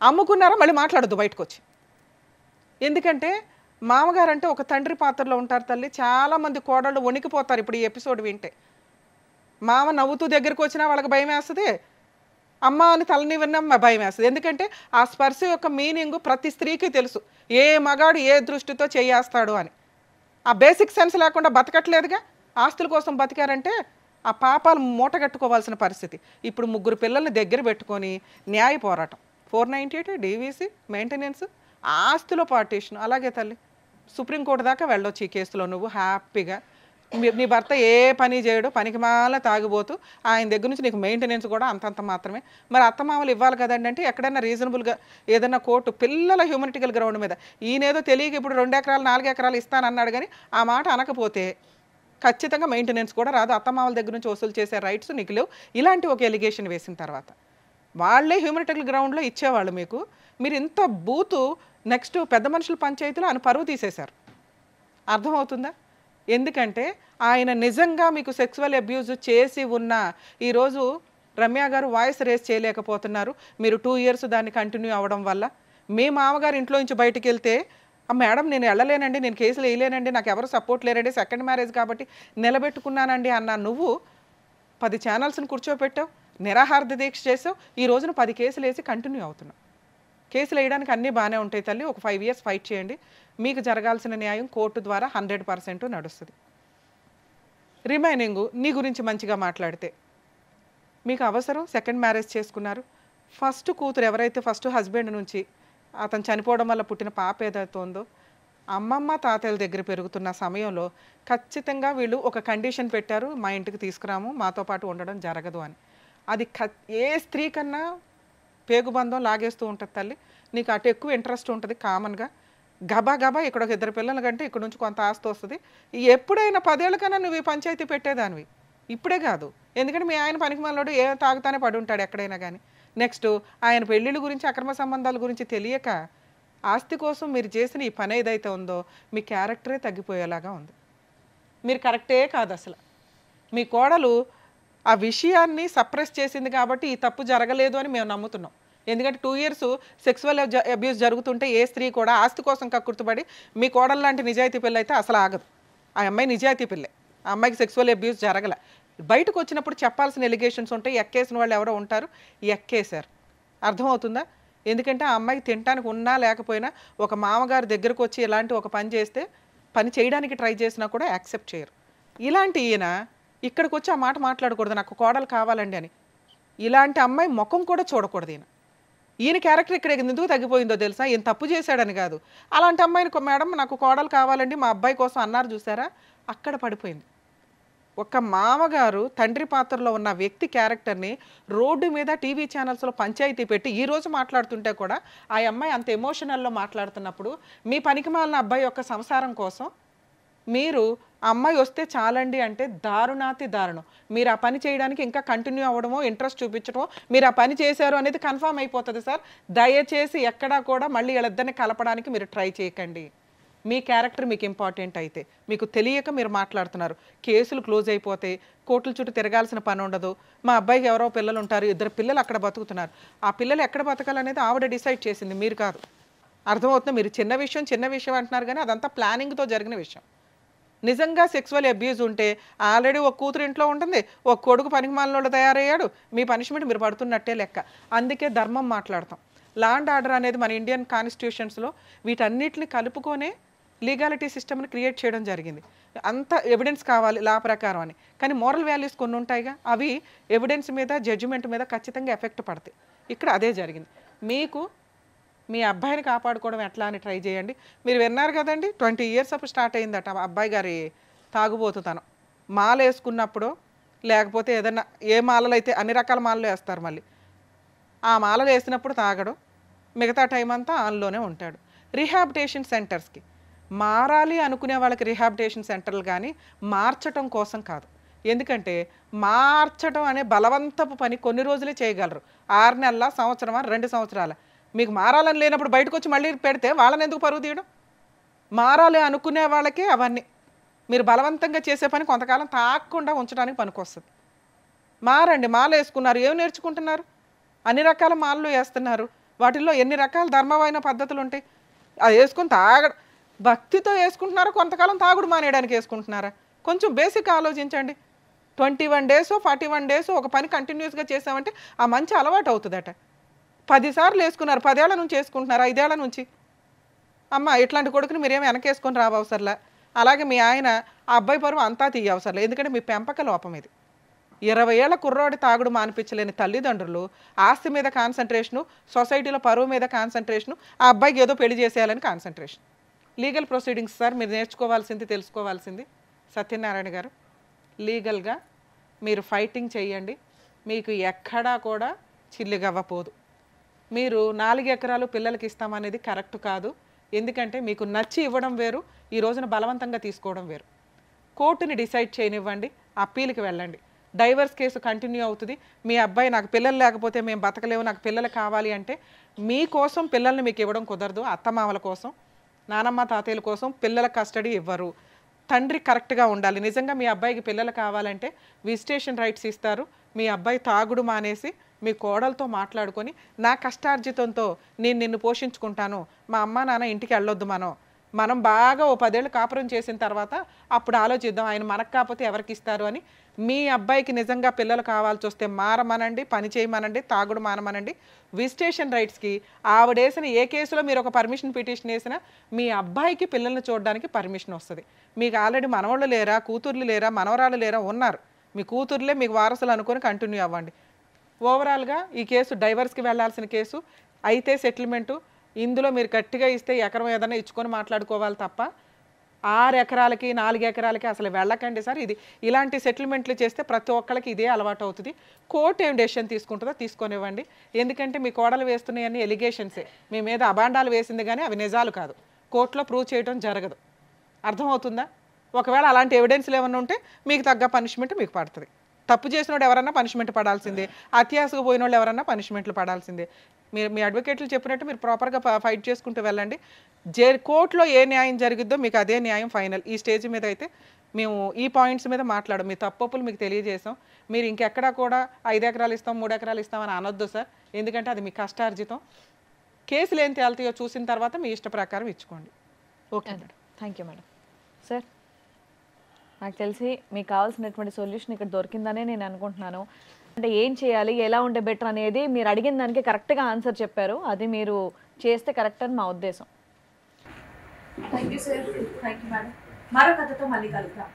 అమ్ముకున్నారా మళ్ళీ మాట్లాడద్దు బయటకు వచ్చి. ఎందుకంటే మామగారు అంటే ఒక తండ్రి పాత్రలో ఉంటారు తల్లి. చాలామంది కోడళ్ళు వణికిపోతారు ఇప్పుడు ఈ ఎపిసోడ్ వింటే. మామ నవ్వుతూ దగ్గరికి వచ్చినా వాళ్ళకి భయం వేస్తుంది, అమ్మ అని తలని విన్నా భయం వేస్తుంది. ఎందుకంటే ఆ స్పర్శ యొక్క మీనింగ్ ప్రతి స్త్రీకి తెలుసు. ఏ మగాడు ఏ దృష్టితో చేయేస్తాడు అని. ఆ బేసిక్ సెన్స్ లేకుండా బతకట్లేదుగా. ఆస్తుల కోసం బతికారంటే ఆ పాపాలు మూటగట్టుకోవాల్సిన పరిస్థితి. ఇప్పుడు 3 పిల్లల్ని దగ్గర పెట్టుకొని న్యాయ పోరాటం, 498 డీవీసీ, మెయింటెనెన్స్, ఆస్తుల పార్టీషన్. అలాగే తల్లి సుప్రీంకోర్టు దాకా వెళ్ళొచ్చు ఈ కేసులో. నువ్వు హ్యాపీగా నీ భర్త ఏ పని చేయడు, పనికి మాల తాగిపోతూ ఆయన దగ్గర నుంచి నీకు మెయింటెనెన్స్ కూడా అంతంత మాత్రమే. మరి అత్తమామలు ఇవ్వాలి కదండి అంటే ఎక్కడైనా రీజనబుల్గా ఏదైనా కోర్టు పిల్లల హ్యూమనిటికల్ గ్రౌండ్ మీద ఈయనేదో తెలియక ఇప్పుడు 2 ఎకరాలు 4 ఎకరాలు ఇస్తానన్నాడు కానీ ఆ మాట అనకపోతే ఖచ్చితంగా మెయింటెనెన్స్ కూడా రాదు. అత్తమామల దగ్గర నుంచి వసూలు చేసే రైట్స్ నీకు లేవు. ఇలాంటి ఒక ఎలిగేషన్ వేసిన తర్వాత వాళ్ళే హ్యూమనిటికల్ గ్రౌండ్లో ఇచ్చేవాళ్ళు మీకు. మీరు ఇంత బూతు నెక్స్ట్ పెద్ద మనుషుల పంచాయతీలో ఆయన పరువు తీసేశారు. అర్థమవుతుందా? ఎందుకంటే ఆయన నిజంగా మీకు సెక్సువల్ అబ్యూజ్ చేసి ఉన్న ఈరోజు రమ్య గారు వాయిస్ రేస్ చేయలేకపోతున్నారు. మీరు 2 ఇయర్స్ దాన్ని కంటిన్యూ అవ్వడం వల్ల. మీ మామగారు ఇంట్లో నుంచి బయటికి వెళ్తే మేడం నేను వెళ్ళలేనండి, నేను కేసులు వేయలేనండి, నాకు ఎవరు సపోర్ట్ లేరండి, సెకండ్ మ్యారేజ్ కాబట్టి నిలబెట్టుకున్నానండి అన్న నువ్వు 10 ఛానల్స్ని కూర్చోపెట్టావు, నిరాహార దీక్ష చేసావు. ఈ రోజున 10 కేసులు వేసి కంటిన్యూ అవుతున్నావు. కేసులు వేయడానికి అన్నీ బాగానే ఉంటాయి తల్లి. ఒక 5 ఇయర్స్ ఫైట్ చేయండి. మీకు జరగాల్సిన న్యాయం కోర్టు ద్వారా 100% నడుస్తుంది. రిమైనింగ్ నీ గురించి మంచిగా మాట్లాడితే మీకు అవసరం సెకండ్ మ్యారేజ్ చేసుకున్నారు. ఫస్ట్ కూతురు ఎవరైతే ఫస్ట్ హస్బెండ్ నుంచి అతను చనిపోవడం వల్ల పుట్టిన పాప ఏదైతే ఉందో అమ్మమ్మ తాతయ్యల దగ్గర పెరుగుతున్న సమయంలో ఖచ్చితంగా వీళ్ళు ఒక కండిషన్ పెట్టారు, మా ఇంటికి తీసుకురాము, మాతో పాటు ఉండడం జరగదు అని. అది ఏ స్త్రీ కన్నా పేగుబంధం లాగేస్తూ ఉంటుంది తల్లి. నీకు అటు ఎక్కువ ఇంట్రెస్ట్ ఉంటుంది కామన్గా. గబా గబా ఇక్కడ ఒక 2 పిల్లల కంటే ఇక్కడ నుంచి కొంత ఆస్తి వస్తుంది. ఎప్పుడైనా 10 ఏళ్ళ కన్నా నువ్వు ఈ పంచాయతీ పెట్టేదానివి, ఇప్పుడే కాదు. ఎందుకంటే మీ ఆయన పనికి మనలోడు ఏ తాగుతానే పడి ఉంటాడు ఎక్కడైనా కానీ. నెక్స్ట్ ఆయన పెళ్ళిళ్ళ గురించి అక్రమ సంబంధాల గురించి తెలియక ఆస్తి కోసం మీరు చేసిన ఈ పని ఏదైతే ఉందో మీ క్యారెక్టరే తగ్గిపోయేలాగా ఉంది. మీరు కరెక్టే కాదు అసలు. మీ కోడలు ఆ విషయాన్ని సప్రెస్ చేసింది కాబట్టి ఈ తప్పు జరగలేదు అని మేము నమ్ముతున్నాం. ఎందుకంటే 2 ఇయర్స్ సెక్సువల్ అబ్యూస్ జరుగుతుంటే ఏ స్త్రీ కూడా ఆస్తి కోసం కక్కుర్తుపడి మీ కోడలు లాంటి నిజాయితీ పిల్ల అయితే అసలు ఆగదు. ఆ అమ్మాయి నిజాయితీ పిల్లే, ఆ అమ్మాయికి సెక్సువల్ అబ్యూస్ జరగలే. బయటకు వచ్చినప్పుడు చెప్పాల్సిన ఎలిగేషన్స్ ఉంటాయి. ఎక్కేసిన వాళ్ళు ఎవరో ఉంటారు, ఎక్కేశారు. అర్థమవుతుందా? ఎందుకంటే ఆ అమ్మాయికి తినడానికి ఉన్నా లేకపోయినా ఒక మామగారి దగ్గరకు వచ్చి ఇలాంటి ఒక పని చేస్తే పని చేయడానికి ట్రై చేసినా కూడా యాక్సెప్ట్ చేయరు. ఇలాంటి ఈయన ఇక్కడికి వచ్చి ఆ మాట మాట్లాడకూడదు, నాకు కోడలు కావాలండి అని. ఇలాంటి అమ్మాయి ముఖం కూడా చూడకూడదు. ఈయన క్యారెక్టర్ ఇక్కడ ఎందుకు తగ్గిపోయిందో తెలుసా? ఈయన తప్పు చేశాడని కాదు. అలాంటి అమ్మాయిని మేడం నాకు కోడలు కావాలండి మా అబ్బాయి కోసం అన్నారు చూసారా, అక్కడ పడిపోయింది. ఒక మామగారు తండ్రి పాత్రలో ఉన్న వ్యక్తి క్యారెక్టర్ని రోడ్డు మీద టీవీ ఛానల్స్లో పంచాయతీ పెట్టి ఈరోజు మాట్లాడుతుంటే కూడా ఆ అమ్మాయి అంత ఎమోషనల్లో మాట్లాడుతున్నప్పుడు మీ పనికిమాలిన అబ్బాయి యొక్క సంసారం కోసం మీరు అమ్మాయి వస్తే చాలండి అంటే దారుణాతి దారుణం. మీరు ఆ పని చేయడానికి ఇంకా కంటిన్యూ అవ్వడమో ఇంట్రెస్ట్ చూపించడమో మీరు ఆ పని చేశారు అనేది కన్ఫర్మ్ అయిపోతుంది సార్. దయచేసి ఎక్కడా కూడా మళ్ళీ వీళ్ళిద్దరిని కలపడానికి మీరు ట్రై చేయకండి. మీ క్యారెక్టర్ మీకు ఇంపార్టెంట్ అయితే మీకు తెలియక మీరు మాట్లాడుతున్నారు. కేసులు క్లోజ్ అయిపోతే కోర్టుల చుట్టూ తిరగాల్సిన పని ఉండదు. మా అబ్బాయికి ఎవరో పిల్లలు ఉంటారు, 2 పిల్లలు అక్కడ బతుకుతున్నారు. ఆ పిల్లలు ఎక్కడ బతకాలనేది ఆవిడ డిసైడ్ చేసింది, మీరు కాదు. అర్థమవుతుంది? మీరు చిన్న విషయం అంటున్నారు కానీ అదంతా ప్లానింగ్తో జరిగిన విషయం. నిజంగా సెక్సువల్ అబ్యూజ్ ఉంటే ఆల్రెడీ ఒక కూతురు ఇంట్లో ఉంటుంది, ఒక కొడుకు పనికిమాలినోళ్ళు తయారయ్యాడు, మీ పనిష్మెంట్ మీరు పడుతున్నట్టే లెక్క. అందుకే ధర్మం మాట్లాడతాం. లా అండ్ ఆర్డర్ అనేది మన ఇండియన్ కాన్స్టిట్యూషన్స్లో వీటన్నిటిని కలుపుకొనే లీగాలిటీ సిస్టమ్ని క్రియేట్ చేయడం జరిగింది. అంత ఎవిడెన్స్ కావాలి లా ప్రకారం అని. కానీ మోరల్ వాల్యూస్ కొన్ని ఉంటాయిగా, అవి ఎవిడెన్స్ మీద జడ్జిమెంట్ మీద ఖచ్చితంగా ఎఫెక్ట్ పడతాయి. ఇక్కడ అదే జరిగింది. మీకు మీ అబ్బాయిని కాపాడుకోవడం ఎట్లా అని ట్రై చేయండి. మీరు విన్నారు కదండి, 20 ఇయర్స్ అప్పుడు స్టార్ట్ అయిందట అబ్బాయి గారి తాగుబోతుతనం. మాల వేసుకున్నప్పుడు లేకపోతే ఏదన్నా ఏ మాలలు అయితే అన్ని రకాల మాలలు వేస్తారు మళ్ళీ ఆ మాలలు వేసినప్పుడు తాగడం, మిగతా టైం అంతా ఆన్లోనే ఉంటాడు. రీహాబిటేషన్ సెంటర్స్కి మారాలి అనుకునే వాళ్ళకి రీహాబిటేషన్ సెంటర్లు కానీ మార్చటం కోసం కాదు. ఎందుకంటే మార్చడం అనే బలవంతపు పని కొన్ని రోజులే చేయగలరు, 6 నెలల, సంవత్సరమా, 2 సంవత్సరాల. మీకు మారాలని లేనప్పుడు బయటకు వచ్చి మళ్ళీ పెడితే వాళ్ళని ఎందుకు పరువు తీయడం? మారాలి అనుకునే వాళ్ళకే అవన్నీ. మీరు బలవంతంగా చేసే పని కొంతకాలం తాగకుండా ఉంచడానికి పనికొస్తుంది. మారండి, మాల వేసుకున్నారు, ఏం నేర్చుకుంటున్నారు? అన్ని రకాల మాలలు వేస్తున్నారు, వాటిల్లో ఎన్ని రకాల ధర్మమైన పద్ధతులు ఉంటాయి. అది వేసుకుని భక్తితో వేసుకుంటున్నారా, కొంతకాలం తాగుడు మానేయడానికి వేసుకుంటున్నారా? కొంచెం బేసిక్ ఆలోచించండి. 21 days 41 days ఒక పని కంటిన్యూస్గా చేసామంటే ఆ మంచి అలవాటు అవుతుందట. 10 సార్లు వేసుకున్నారు, 10 ఏళ్ల నుంచి వేసుకుంటున్నారు, 5 ఏళ్ల నుంచి. అమ్మ ఇట్లాంటి కొడుకుని మీరేమి వెనకేసుకొని రావసరలా. అలాగే మీ ఆయన ఆ అబ్బాయి పరువు అంతా తీయవసరలే, ఎందుకంటే మీ పెంపక లోపం ఇది. 20 ఏళ్ల కుర్రోడి తాగుడు మానిపించలేని తల్లిదండ్రులు ఆస్తి మీద కాన్సన్ట్రేషను, సొసైటీలో పరువు మీద కాన్సన్ట్రేషను, ఆ అబ్బాయికి ఏదో పెళ్లి చేసేయాలని కాన్సన్ట్రేషన్. లీగల్ ప్రొసీడింగ్స్ సార్ మీరు నేర్చుకోవాల్సింది, తెలుసుకోవాల్సింది సత్యనారాయణ గారు. లీగల్గా మీరు ఫైటింగ్ చేయండి, మీకు ఎక్కడా కూడా చిల్లిగవ్వపోదు. మీరు 4 ఎకరాలు పిల్లలకి ఇస్తామనేది కరెక్ట్ కాదు. ఎందుకంటే మీకు నచ్చి ఇవ్వడం వేరు, ఈ రోజున బలవంతంగా తీసుకోవడం వేరు. కోర్టుని డిసైడ్ చేయనివ్వండి, అప్పీల్కి వెళ్ళండి. డైవర్స్ కేసు కంటిన్యూ అవుతుంది. మీ అబ్బాయి నాకు పిల్లలు లేకపోతే మేము బతకలేము, నాకు పిల్లలు కావాలి అంటే మీకోసం పిల్లల్ని మీకు ఇవ్వడం కుదరదు. అత్తమామల కోసం, నానమ్మ తాతయ్యల కోసం పిల్లల కస్టడీ ఇవ్వరు. తండ్రి కరెక్ట్గా ఉండాలి. నిజంగా మీ అబ్బాయికి పిల్లలు కావాలంటే విజిటేషన్ రైట్స్ ఇస్తారు. మీ అబ్బాయి తాగుడు మానేసి మీ కోడలతో మాట్లాడుకొని నా కష్టార్జితంతో నేను నిన్ను పోషించుకుంటాను, మా అమ్మ నాన్న ఇంటికి వెళ్ళొద్దు, మనం బాగా ఓ 10 ఏళ్ళు కాపురం చేసిన తర్వాత అప్పుడు ఆలోచిద్దాం ఆయన మనకు కాకపోతే ఎవరికి ఇస్తారు అని. మీ అబ్బాయికి నిజంగా పిల్లలు కావాల్సి వస్తే మారమనండి, పని చేయమనండి, తాగుడు మానమనండి. విజిటేషన్ రైట్స్కి ఆవిడేసిన ఏ కేసులో మీరు ఒక పర్మిషన్ పిటిషన్ వేసినా మీ అబ్బాయికి పిల్లల్ని చూడడానికి పర్మిషన్ వస్తుంది. మీకు ఆల్రెడీ మనవాళ్ళు లేరా, కూతుర్లు లేరా, మనవరాళ్ళు లేరా, ఉన్నారు. మీ కూతుర్లే మీకు వారసులు అనుకొని కంటిన్యూ అవ్వండి. ఓవరాల్గా ఈ కేసు డైవర్స్కి వెళ్లాల్సిన కేసు అయితే సెటిల్మెంటు. ఇందులో మీరు గట్టిగా ఇస్తే ఎకరం ఏదైనా ఇచ్చుకొని మాట్లాడుకోవాలి తప్ప 6 ఎకరాలకి 4 ఎకరాలకి అసలు వెళ్ళకండి సార్. ఇది ఇలాంటి సెటిల్మెంట్లు చేస్తే ప్రతి ఒక్కరికి ఇదే అలవాటు అవుతుంది. కోర్టు ఏం డెసిషన్ తీసుకుంటుందో తీసుకొనివ్వండి. ఎందుకంటే మీ కోడలు వేస్తున్నాయన్నీ ఎలిగేషన్సే, మీ మీద అబాండాలు వేసింది కానీ అవి నిజాలు కాదు. కోర్టులో ప్రూవ్ చేయడం జరగదు. అర్థమవుతుందా? ఒకవేళ అలాంటి ఎవిడెన్స్లు ఏమన్నా ఉంటే మీకు తగ్గ పనిష్మెంట్ మీకు పడుతుంది. తప్పు చేసినోడు ఎవరన్నా పనిష్మెంట్ పడాల్సిందే, అత్యాసకు పోయిన వాళ్ళు ఎవరన్నా పనిష్మెంట్లు పడాల్సిందే. మీరు మీ అడ్వకేట్లు చెప్పినట్టు మీరు ప్రాపర్గా ఫైట్ చేసుకుంటూ వెళ్ళండి. కోర్టులో ఏ న్యాయం జరిగిద్దో మీకు అదే న్యాయం ఫైనల్. ఈ స్టేజ్ మీద అయితే మేము ఈ పాయింట్స్ మీద మాట్లాడం, మీ తప్పులు మీకు తెలియజేసాం. మీరు ఇంకెక్కడా కూడా 5 ఎకరాలు ఇస్తాం 3 ఎకరాలు ఇస్తామని అనొద్దు సార్, ఎందుకంటే అది మీ కష్టార్జితం. కేసులు ఏం తేలుతాయో చూసిన తర్వాత మీ ఇష్ట ప్రకారం ఇచ్చుకోండి. Okay madam, thank you madam. Sir నాకు తెలిసి మీకు కావాల్సినటువంటి సొల్యూషన్ ఇక్కడ దొరికిందనే నేను అనుకుంటున్నాను. అంటే ఏం చేయాలి, ఎలా ఉంటే బెటర్ అనేది మీరు అడిగిన దానికి కరెక్ట్గా ఆన్సర్ చెప్పారు. అది మీరు చేస్తే కరెక్ట్ అని మా ఉద్దేశం. Thank you sir, thank you madam. మరో కథతో మళ్ళీ కలుద్దాం.